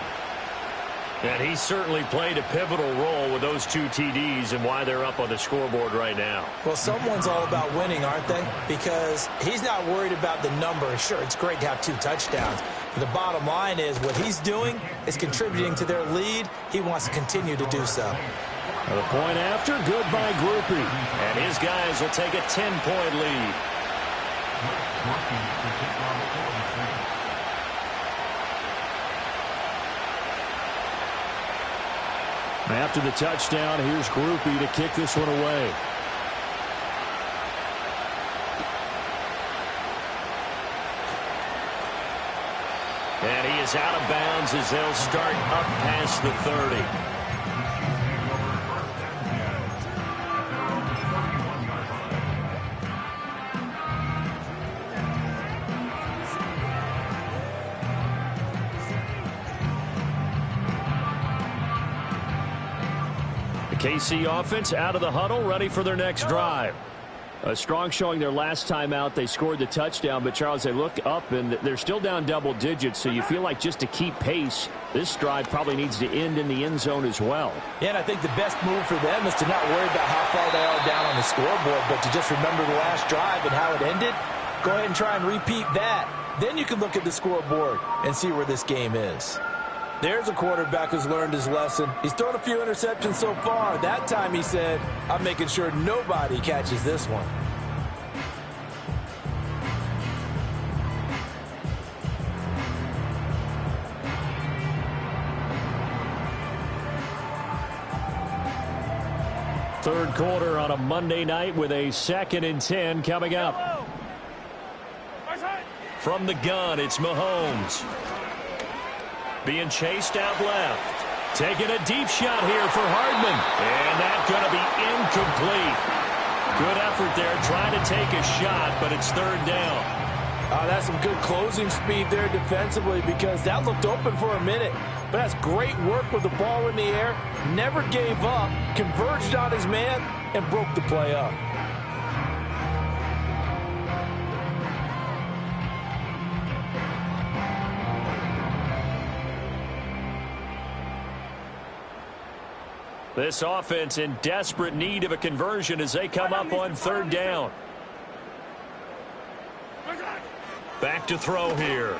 And he certainly played a pivotal role with those 2 TDs and why they're up on the scoreboard right now. Well, someone's all about winning, aren't they? Because he's not worried about the number. Sure, it's great to have 2 touchdowns. But the bottom line is what he's doing is contributing to their lead. He wants to continue to do so. The point after, good by Groupie. And his guys will take a 10-point lead. After the touchdown, here's Groupie to kick this one away. And he is out of bounds as they'll start up past the 30. KC offense out of the huddle, ready for their next drive. A strong showing their last time out. They scored the touchdown, but, Charles, they look up, and they're still down double digits, so you feel like just to keep pace, this drive probably needs to end in the end zone as well. Yeah, and I think the best move for them is to not worry about how far they are down on the scoreboard, but to just remember the last drive and how it ended. Go ahead and try and repeat that. Then you can look at the scoreboard and see where this game is. There's a quarterback who's learned his lesson. He's thrown a few interceptions so far. That time he said, I'm making sure nobody catches this one. Third quarter on a Monday night with a 2nd and 10 coming up. From the gun, it's Mahomes. Being chased out left. Taking a deep shot here for Hardman. And that's going to be incomplete. Good effort there trying to take a shot, but it's 3rd down. That's some good closing speed there defensively because that looked open for a minute. But that's great work with the ball in the air. Never gave up. Converged on his man and broke the play up. This offense in desperate need of a conversion as they come up on 3rd down. Back to throw here.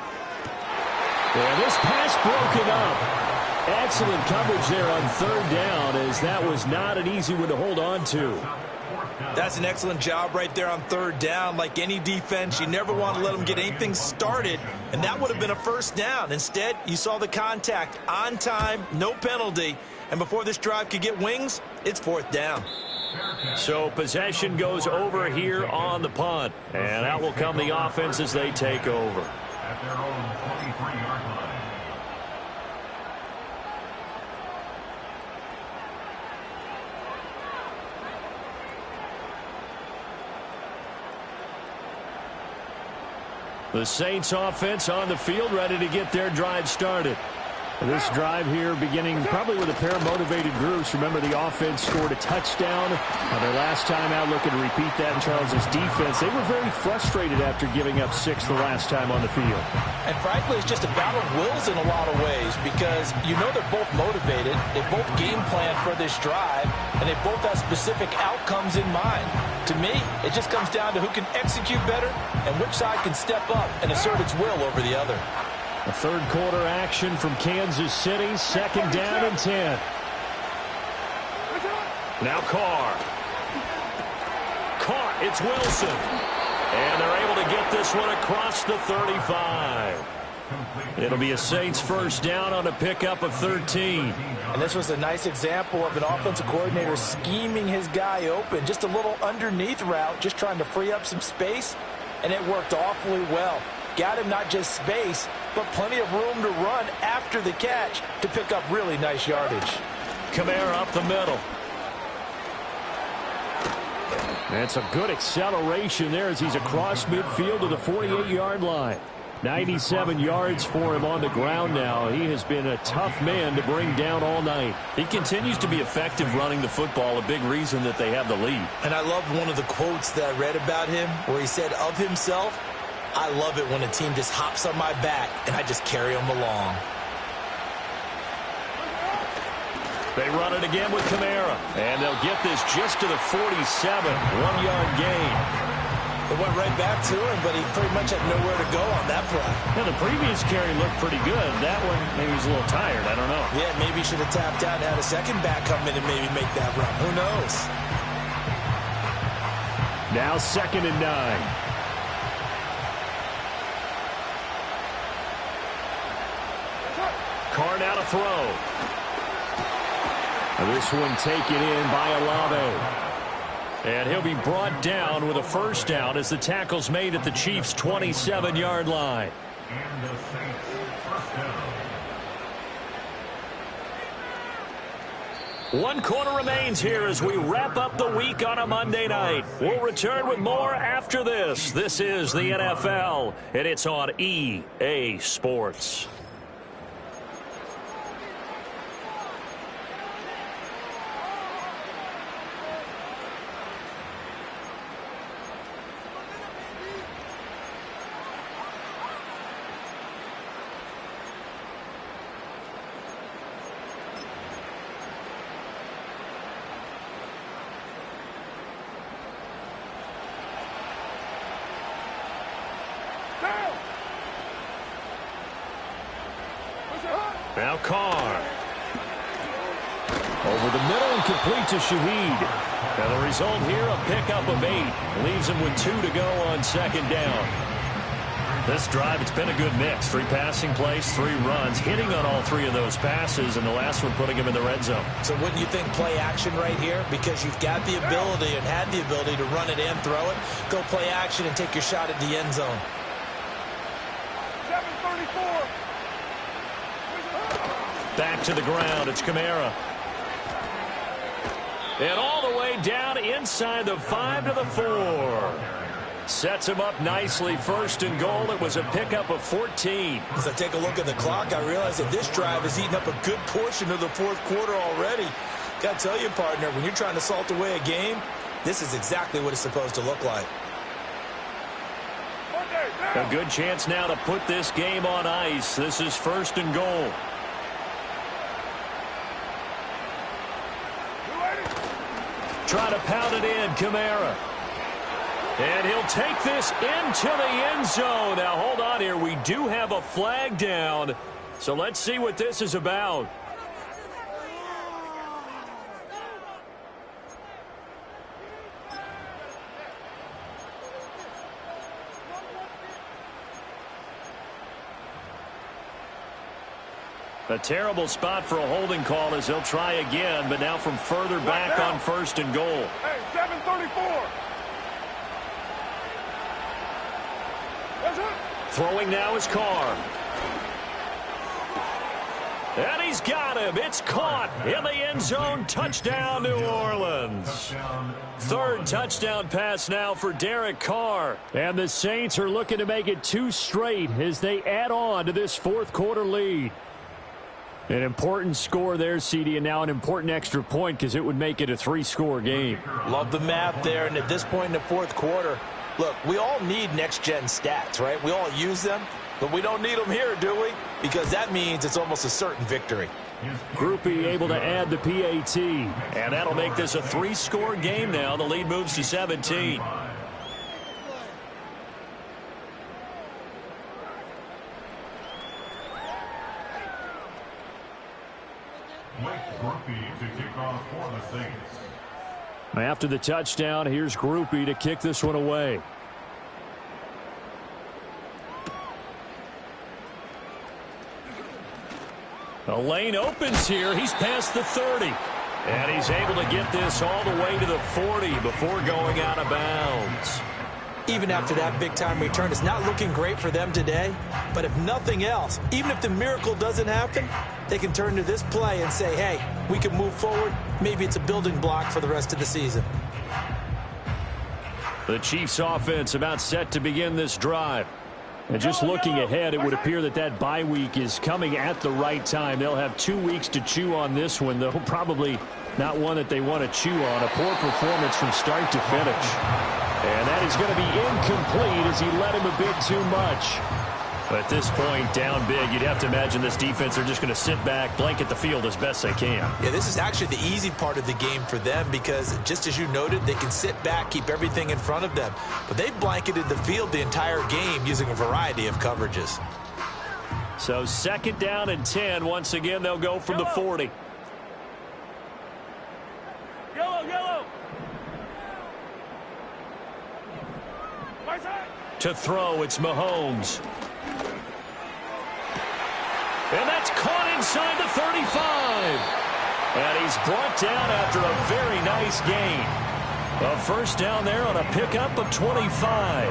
And this pass broken up. Excellent coverage there on 3rd down as that was not an easy one to hold on to. That's an excellent job right there on 3rd down. Like any defense, you never want to let them get anything started, and that would have been a 1st down. Instead, you saw the contact on time, no penalty, and before this drive could get wings, it's 4th down. So possession goes over here on the punt, and out will come the offense as they take over. At their own 23-yard line. The Saints offense on the field ready to get their drive started. This drive here beginning probably with a pair of motivated groups. Remember, the offense scored a touchdown. Their last time out looking to repeat that in Charles's defense. They were very frustrated after giving up 6 the last time on the field. And frankly, it's just a battle of wills in a lot of ways because you know they're both motivated. They both game plan for this drive, and they both have specific outcomes in mind. To me, it just comes down to who can execute better and which side can step up and assert its will over the other. A 3rd quarter action from Kansas City. 2nd down and 10. Now Carr. Caught. It's Wilson. And they're able to get this one across the 35. It'll be a Saints 1st down on a pickup of 13. And this was a nice example of an offensive coordinator scheming his guy open. Just a little underneath route, just trying to free up some space. And it worked awfully well. Got him not just space, but plenty of room to run after the catch to pick up really nice yardage. Kamara up the middle. That's a good acceleration there as he's across midfield to the 48-yard line. 97 yards for him on the ground now. He has been a tough man to bring down all night. He continues to be effective running the football, a big reason that they have the lead. And I loved one of the quotes that I read about him where he said of himself, I love it when a team just hops on my back and I just carry them along. They run it again with Kamara, and they'll get this just to the 47, 1-yard gain. It went right back to him, but he pretty much had nowhere to go on that play. Yeah, the previous carry looked pretty good. That one, maybe he was a little tired. I don't know. Yeah, maybe he should have tapped out and had a second back come in and maybe make that run. Who knows? Now 2nd and 9. Carr now to throw. This one taken in by Olave. And he'll be brought down with a 1st down as the tackle's made at the Chiefs' 27-yard line. And the Saints 1st down. 1 quarter remains here as we wrap up the week on a Monday night. We'll return with more after this. This is the NFL, and it's on EA Sports. Now Carr. Over the middle and complete to Shaheed. And the result here, a pickup of 8. Leaves him with 2 to go on second down. This drive, it's been a good mix. 3 passing plays, 3 runs, hitting on all 3 of those passes, and the last one putting him in the red zone. So wouldn't you think play action right here? Because you've got the ability and had the ability to run it and throw it. Go play action and take your shot at the end zone. 734. Back to the ground, it's Kamara. And all the way down inside the 5 to the 4. Sets him up nicely. First and goal. It was a pickup of 14. As I take a look at the clock, I realize that this drive has eaten up a good portion of the fourth quarter already. Got to tell you, partner, when you're trying to salt away a game, this is exactly what it's supposed to look like. A good chance now to put this game on ice. This is first and goal. Try to pound it in, Kamara. And he'll take this into the end zone. Now, hold on here. We do have a flag down. So let's see what this is about. A terrible spot for a holding call as they'll try again, but now from further back on first and goal. Hey, 734. Throwing now is Carr. And he's got him. It's caught in the end zone. Touchdown, New Orleans. Third touchdown pass now for Derek Carr. And the Saints are looking to make it 2 straight as they add on to this fourth quarter lead. An important score there, CD, and now an important extra point because it would make it a 3-score game. Love the math there, and at this point in the fourth quarter, look, we all need next-gen stats, right? We all use them, but we don't need them here, do we? Because that means it's almost a certain victory. Groupie able to add the PAT. And that'll make this a 3-score game now. The lead moves to 17. After the touchdown, here's Groupie to kick this one away. The lane opens here. He's past the 30. And he's able to get this all the way to the 40 before going out of bounds. Even after that big-time return, it's not looking great for them today. But if nothing else, even if the miracle doesn't happen, they can turn to this play and say, hey, we can move forward. Maybe it's a building block for the rest of the season. The Chiefs offense about set to begin this drive. And just looking ahead, it would appear that that bye week is coming at the right time. They'll have 2 weeks to chew on this one, though probably not one that they want to chew on. A poor performance from start to finish. And that is going to be incomplete as he led him a bit too much. At this point, down big, you'd have to imagine this defense are just going to sit back, blanket the field as best they can. Yeah, this is actually the easy part of the game for them because, just as you noted, they can sit back, keep everything in front of them. But they've blanketed the field the entire game using a variety of coverages. So second down and 10. Once again, they'll go from the 40. Yellow. To throw, it's Mahomes. And that's caught inside the 35. And he's brought down after a very nice gain. A first down there on a pickup of 25.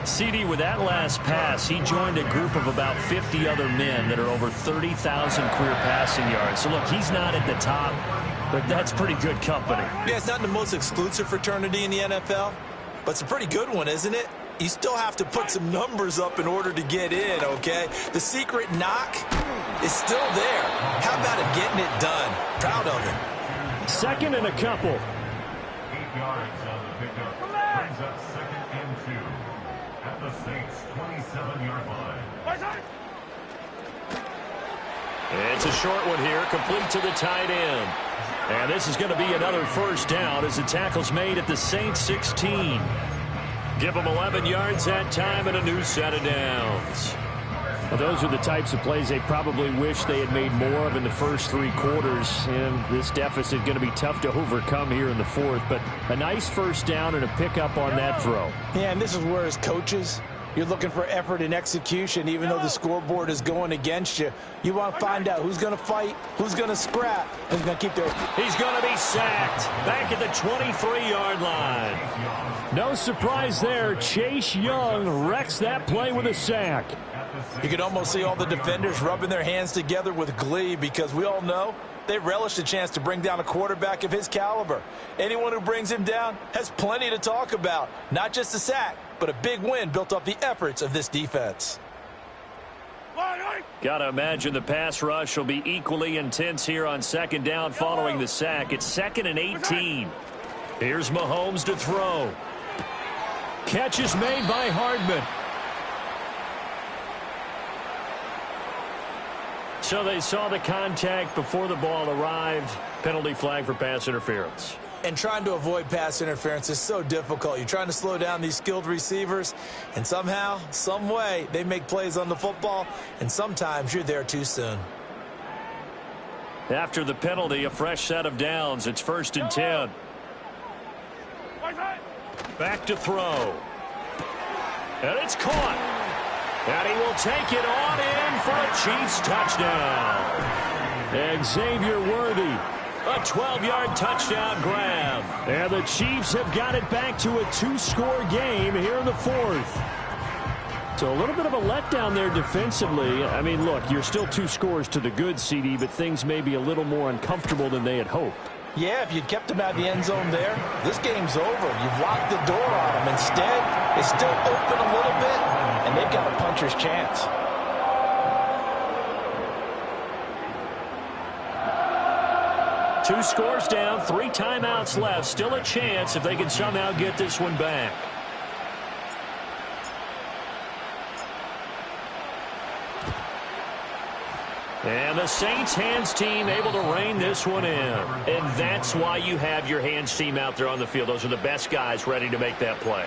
CD, with that last pass, he joined a group of about 50 other men that are over 30,000 career passing yards. So, look, he's not at the top, but that's pretty good company. Yeah, it's not the most exclusive fraternity in the NFL, but it's a pretty good one, isn't it? You still have to put some numbers up in order to get in, okay? The secret knock is still there. How about it getting it done? Proud of him. Second and a couple. 8 yards on the pickup. Brings up second and 2 at the Saints' 27-yard line. It's a short one here, complete to the tight end. And this is going to be another first down as the tackle's made at the Saints' 16. Give them 11 yards that time and a new set of downs. Those are the types of plays they probably wish they had made more of in the first 3 quarters. And this deficit going to be tough to overcome here in the fourth. But a nice first down and a pickup on that throw. Yeah, and this is where as coaches, you're looking for effort and execution, even though the scoreboard is going against you. You want to find out who's going to fight, who's going to scrap, who's going to keep their... He's going to be sacked back at the 23-yard line. No surprise there. Chase Young wrecks that play with a sack. You can almost see all the defenders rubbing their hands together with glee because we all know they relish the chance to bring down a quarterback of his caliber. Anyone who brings him down has plenty to talk about. Not just a sack, but a big win built off the efforts of this defense. Got to imagine the pass rush will be equally intense here on second down following the sack. It's 2nd and 18. Here's Mahomes to throw. Catch is made by Hardman. So they saw the contact before the ball arrived. Penalty flag for pass interference. And trying to avoid pass interference is so difficult. You're trying to slow down these skilled receivers, and somehow, some way, they make plays on the football, and sometimes you're there too soon. After the penalty, a fresh set of downs. It's 1st and 10. Back to throw. And it's caught. And he will take it on in for a Chiefs touchdown. Xavier Worthy. A 12-yard touchdown grab. And the Chiefs have got it back to a 2-score game here in the fourth. So a little bit of a letdown there defensively. I mean, look, you're still 2 scores to the good, CD, but things may be a little more uncomfortable than they had hoped. Yeah, if you'd kept them out of the end zone there, this game's over. You've locked the door on them. Instead, it's still open a little bit, and they've got a puncher's chance. Two scores down, 3 timeouts left. Still a chance if they can somehow get this one back. And the Saints hands team able to rein this one in. And that's why you have your hands team out there on the field. Those are the best guys ready to make that play.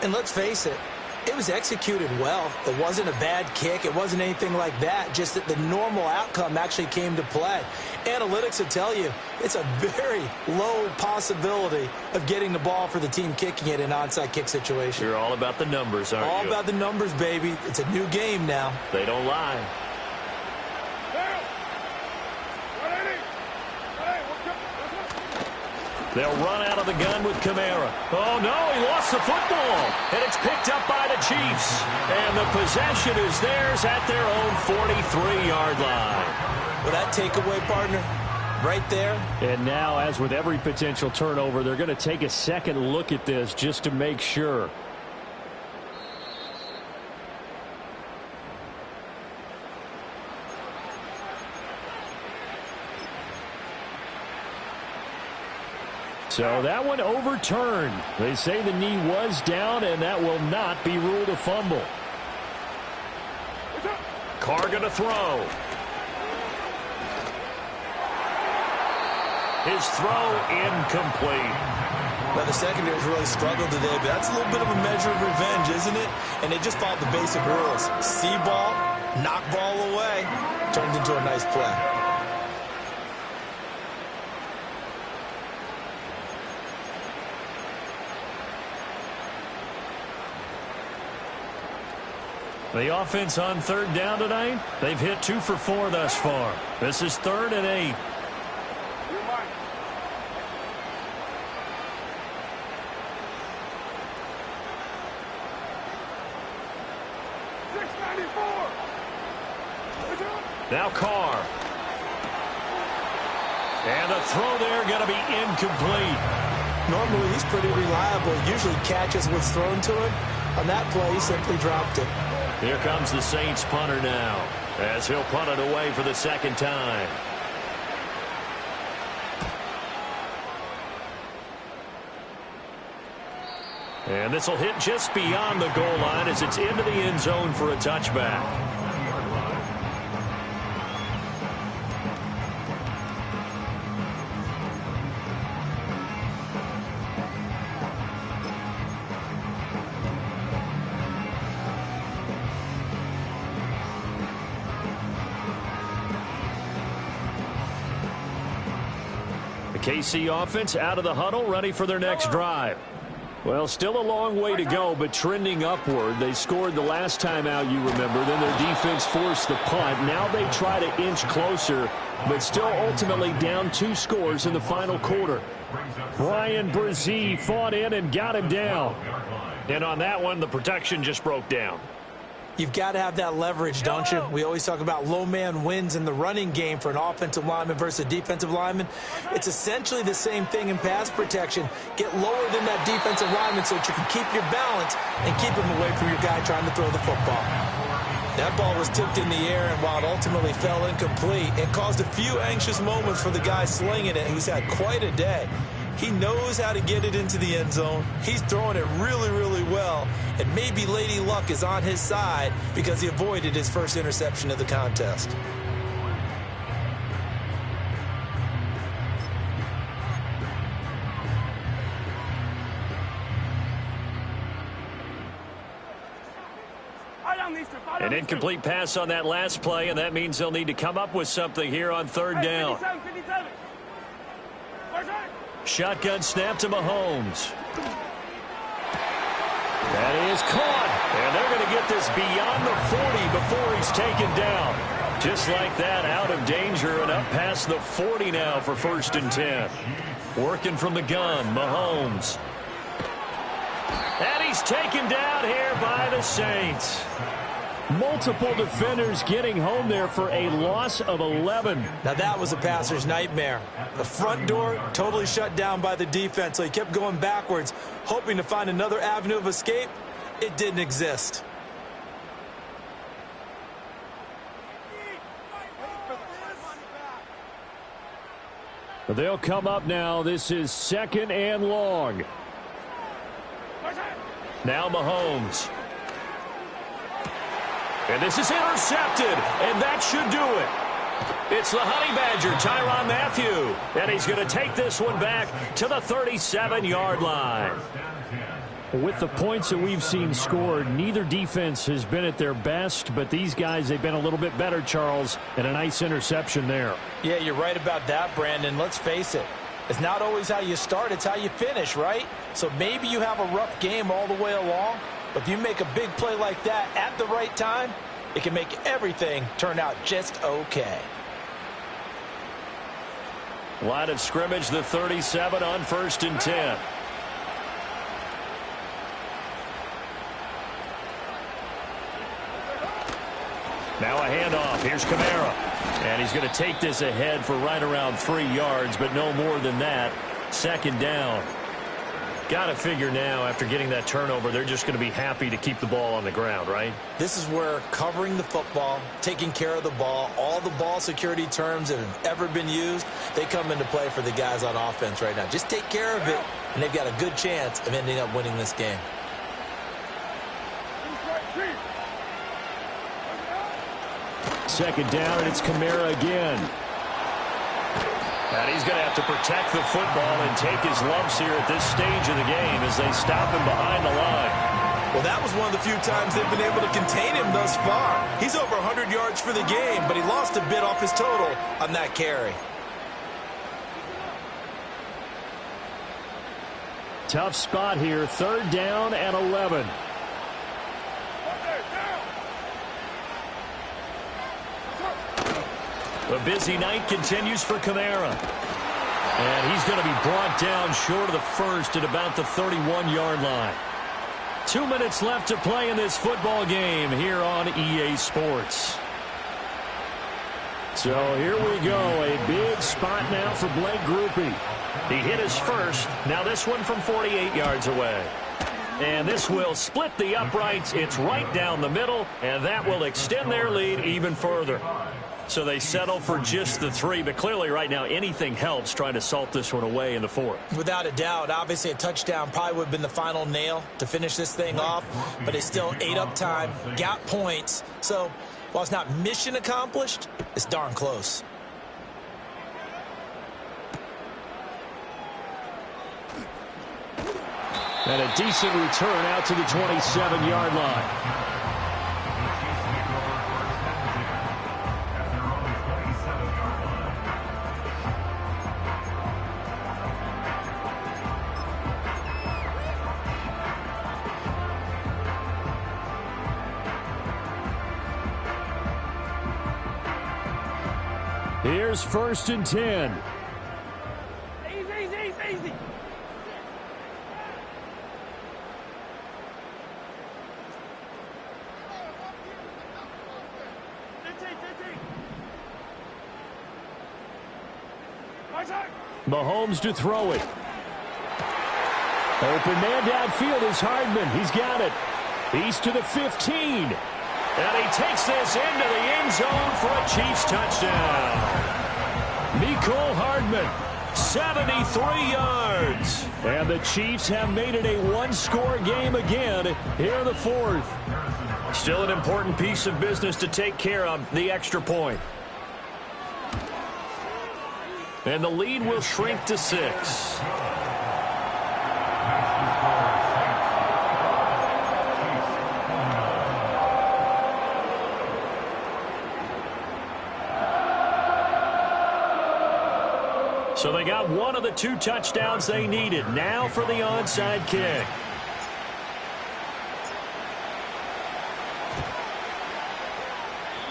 And let's face it, it was executed well. It wasn't a bad kick. It wasn't anything like that. Just that the normal outcome actually came to play. Analytics will tell you it's a very low possibility of getting the ball for the team kicking it in an onside kick situation. You're all about the numbers, aren't you? All about the numbers, baby. It's a new game now. They don't lie. They'll run out of the gun with Kamara. Oh, no, he lost the football. And it's picked up by the Chiefs. And the possession is theirs at their own 43-yard line. Well, that takeaway, partner, right there. And now, as with every potential turnover, they're going to take a second look at this just to make sure. So that one overturned. They say the knee was down, and that will not be ruled a fumble. Carr going to throw. His throw incomplete. Now, the secondary's really struggled today, but that's a little bit of a measure of revenge, isn't it? And they just followed the basic rules. See ball, knock ball away. Turned into a nice play. The offense on third down tonight, they've hit 2 for 4 thus far. This is 3rd and 8. Now Carr. And the throw there going to be incomplete. Normally, he's pretty reliable. Usually catches what's thrown to him. On that play, he simply dropped it. Here comes the Saints punter now, as he'll punt it away for the second time. And this will hit just beyond the goal line as it's into the end zone for a touchback. The KC offense out of the huddle, ready for their next drive. Well, still a long way to go, but trending upward. They scored the last time out, you remember. Then their defense forced the punt. Now they try to inch closer, but still ultimately down 2 scores in the final quarter. Brian Brzee fought in and got him down. And on that one, the protection just broke down. You've got to have that leverage, don't you? We always talk about low man wins in the running game for an offensive lineman versus a defensive lineman. It's essentially the same thing in pass protection. Get lower than that defensive lineman so that you can keep your balance and keep him away from your guy trying to throw the football. That ball was tipped in the air, and while it ultimately fell incomplete, it caused a few anxious moments for the guy slinging it, who's had quite a day. He knows how to get it into the end zone. He's throwing it really, really well. And maybe Lady Luck is on his side because he avoided his first interception of the contest. An incomplete pass on that last play, and that means they'll need to come up with something here on third down. 57. Shotgun snap to Mahomes. That is caught. And they're going to get this beyond the 40 before he's taken down. Just like that, out of danger and up past the 40 now for 1st and 10. Working from the gun, Mahomes. And he's taken down here by the Saints. Multiple defenders getting home there for a loss of 11. Now that was a passer's nightmare. The front door totally shut down by the defense, so he kept going backwards, hoping to find another avenue of escape. It didn't exist. They'll come up now. This is 2nd and long. Now Mahomes. And this is intercepted, and that should do it. It's the Honey Badger, Tyrann Mathieu, and he's going to take this one back to the 37-yard line. With the points that we've seen scored, neither defense has been at their best, but these guys, they've been a little bit better, Charles, and a nice interception there. Yeah, you're right about that, Brandon. Let's face it. It's not always how you start, it's how you finish, right? So maybe you have a rough game all the way along, but if you make a big play like that at the right time, it can make everything turn out just okay. Line of scrimmage, the 37 on 1st and 10. Now a handoff. Here's Kamara. And he's going to take this ahead for right around 3 yards, but no more than that. 2nd down. Got to figure now, after getting that turnover, they're just going to be happy to keep the ball on the ground, right? This is where covering the football, taking care of the ball, all the ball security terms that have ever been used, they come into play for the guys on offense right now. Just take care of it, and they've got a good chance of ending up winning this game. Second down, and it's Kamara again. And he's going to have to protect the football and take his lumps here at this stage of the game as they stop him behind the line. Well, that was one of the few times they've been able to contain him thus far. He's over 100 yards for the game, but he lost a bit off his total on that carry. Tough spot here, 3rd down and 11. A busy night continues for Kamara. And he's going to be brought down short of the first at about the 31-yard line. 2 minutes left to play in this football game here on EA Sports. So here we go. A big spot now for Blake Grupe. He hit his first. Now this one from 48 yards away. And this will split the uprights. It's right down the middle, and that will extend their lead even further. So they settle for just the 3, but clearly right now anything helps trying to salt this one away in the 4th. Without a doubt, obviously a touchdown probably would have been the final nail to finish this thing off, but they still ate up time, got points. So while it's not mission accomplished, it's darn close. And a decent return out to the 27-yard line. Here's 1st and 10. Easy. Mahomes to throw it. Open man downfield is Hardman. He's got it. He's to the 15. And he takes this into the end zone for a Chiefs touchdown. Mecole Hardman, 73 yards. And the Chiefs have made it a one-score game again here in the 4th. Still an important piece of business to take care of, the extra point. And the lead will shrink to 6. So they got one of the 2 touchdowns they needed. Now for the onside kick.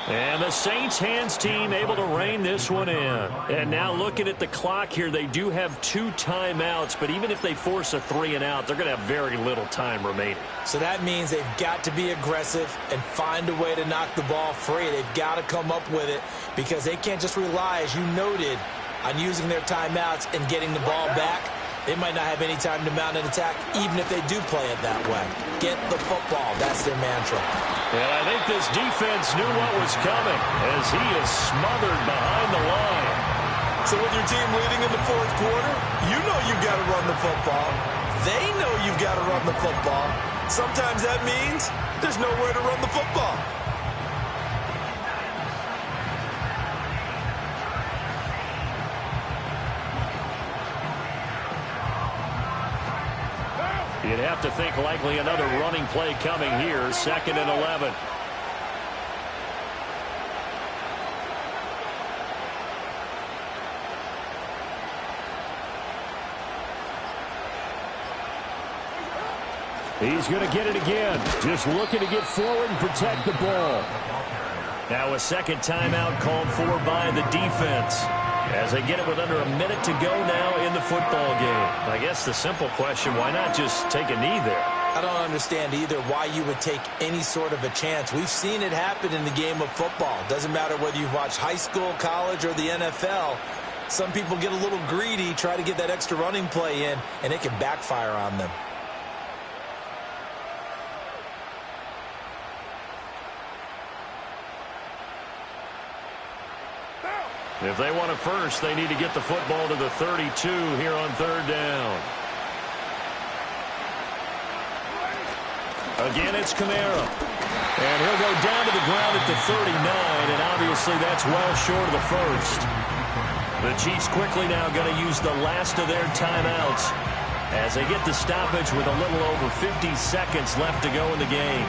And the Saints hands team able to rein this one in. And now looking at the clock here, they do have 2 timeouts, but even if they force a 3-and-out, they're going to have very little time remaining. So that means they've got to be aggressive and find a way to knock the ball free. They've got to come up with it because they can't just rely, as you noted, on using their timeouts and getting the ball back. They might not have any time to mount an attack, even if they do play it that way. Get the football. That's their mantra. And I think this defense knew what was coming as he is smothered behind the line. So with your team leading in the 4th quarter, you know you've got to run the football. They know you've got to run the football. Sometimes that means there's nowhere to run the football. You'd have to think likely another running play coming here. 2nd and 11. He's going to get it again. Just looking to get forward and protect the ball. Now a 2nd timeout called for by the defense, as they get it with under a minute to go now in the football game. I guess the simple question, why not just take a knee there? I don't understand either why you would take any sort of a chance. We've seen it happen in the game of football. Doesn't matter whether you've watched high school, college, or the NFL. Some people get a little greedy, try to get that extra running play in, and it can backfire on them. If they want it first, they need to get the football to the 32 here on 3rd down. Again, it's Kamara. And he'll go down to the ground at the 39, and obviously that's well short of the 1st. The Chiefs quickly now going to use the last of their timeouts as they get the stoppage with a little over 50 seconds left to go in the game.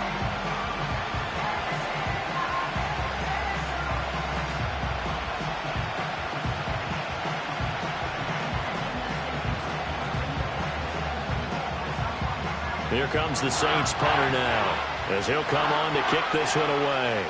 Here comes the Saints punter now, as he'll come on to kick this one away.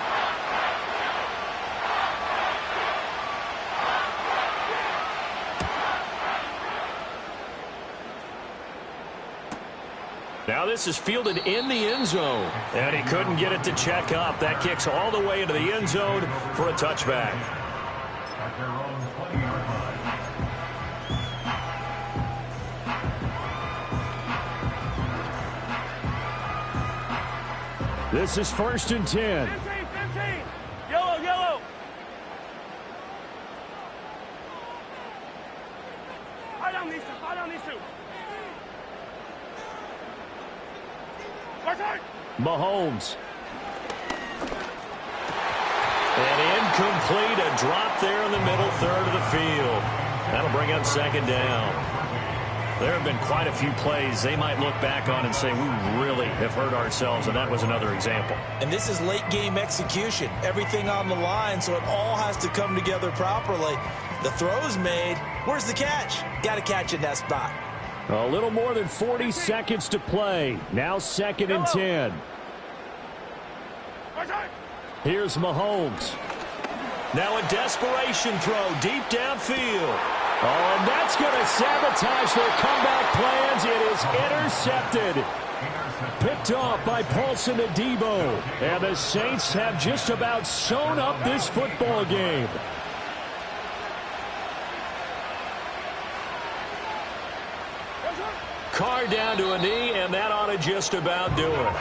Now this is fielded in the end zone, and he couldn't get it to check up. That kicks all the way into the end zone for a touchback. At their own 20-yard line. This is 1st and 10. 15. Yellow. Lie down these two. Mahomes. And incomplete, a drop there in the middle third of the field. That'll bring up 2nd down. There have been quite a few plays they might look back on and say, we really have hurt ourselves, and that was another example. And this is late game execution. Everything on the line, so it all has to come together properly. The throw's made. Where's the catch? Got to catch in that spot. A little more than 40 seconds to play. Now 2nd and 10. Here's Mahomes. Now a desperation throw deep downfield. Oh, and that's going to sabotage their comeback plans. It is intercepted. Picked off by Paulson Adebo. And the Saints have just about sewn up this football game. Carr down to a knee, and that ought to just about do it.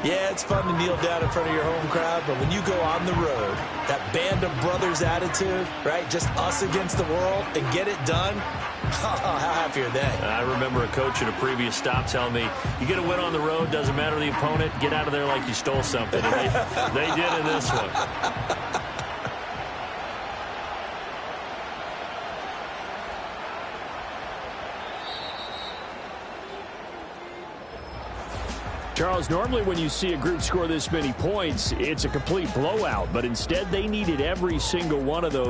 Yeah, it's fun to kneel down in front of your home crowd, but when you go on the road, that band of brothers attitude, right, just us against the world, and get it done, how happy are they? I remember a coach at a previous stop telling me, you get a win on the road, doesn't matter the opponent, get out of there like you stole something. And they did in this one. Charles, normally when you see a group score this many points, it's a complete blowout. But instead, they needed every single one of those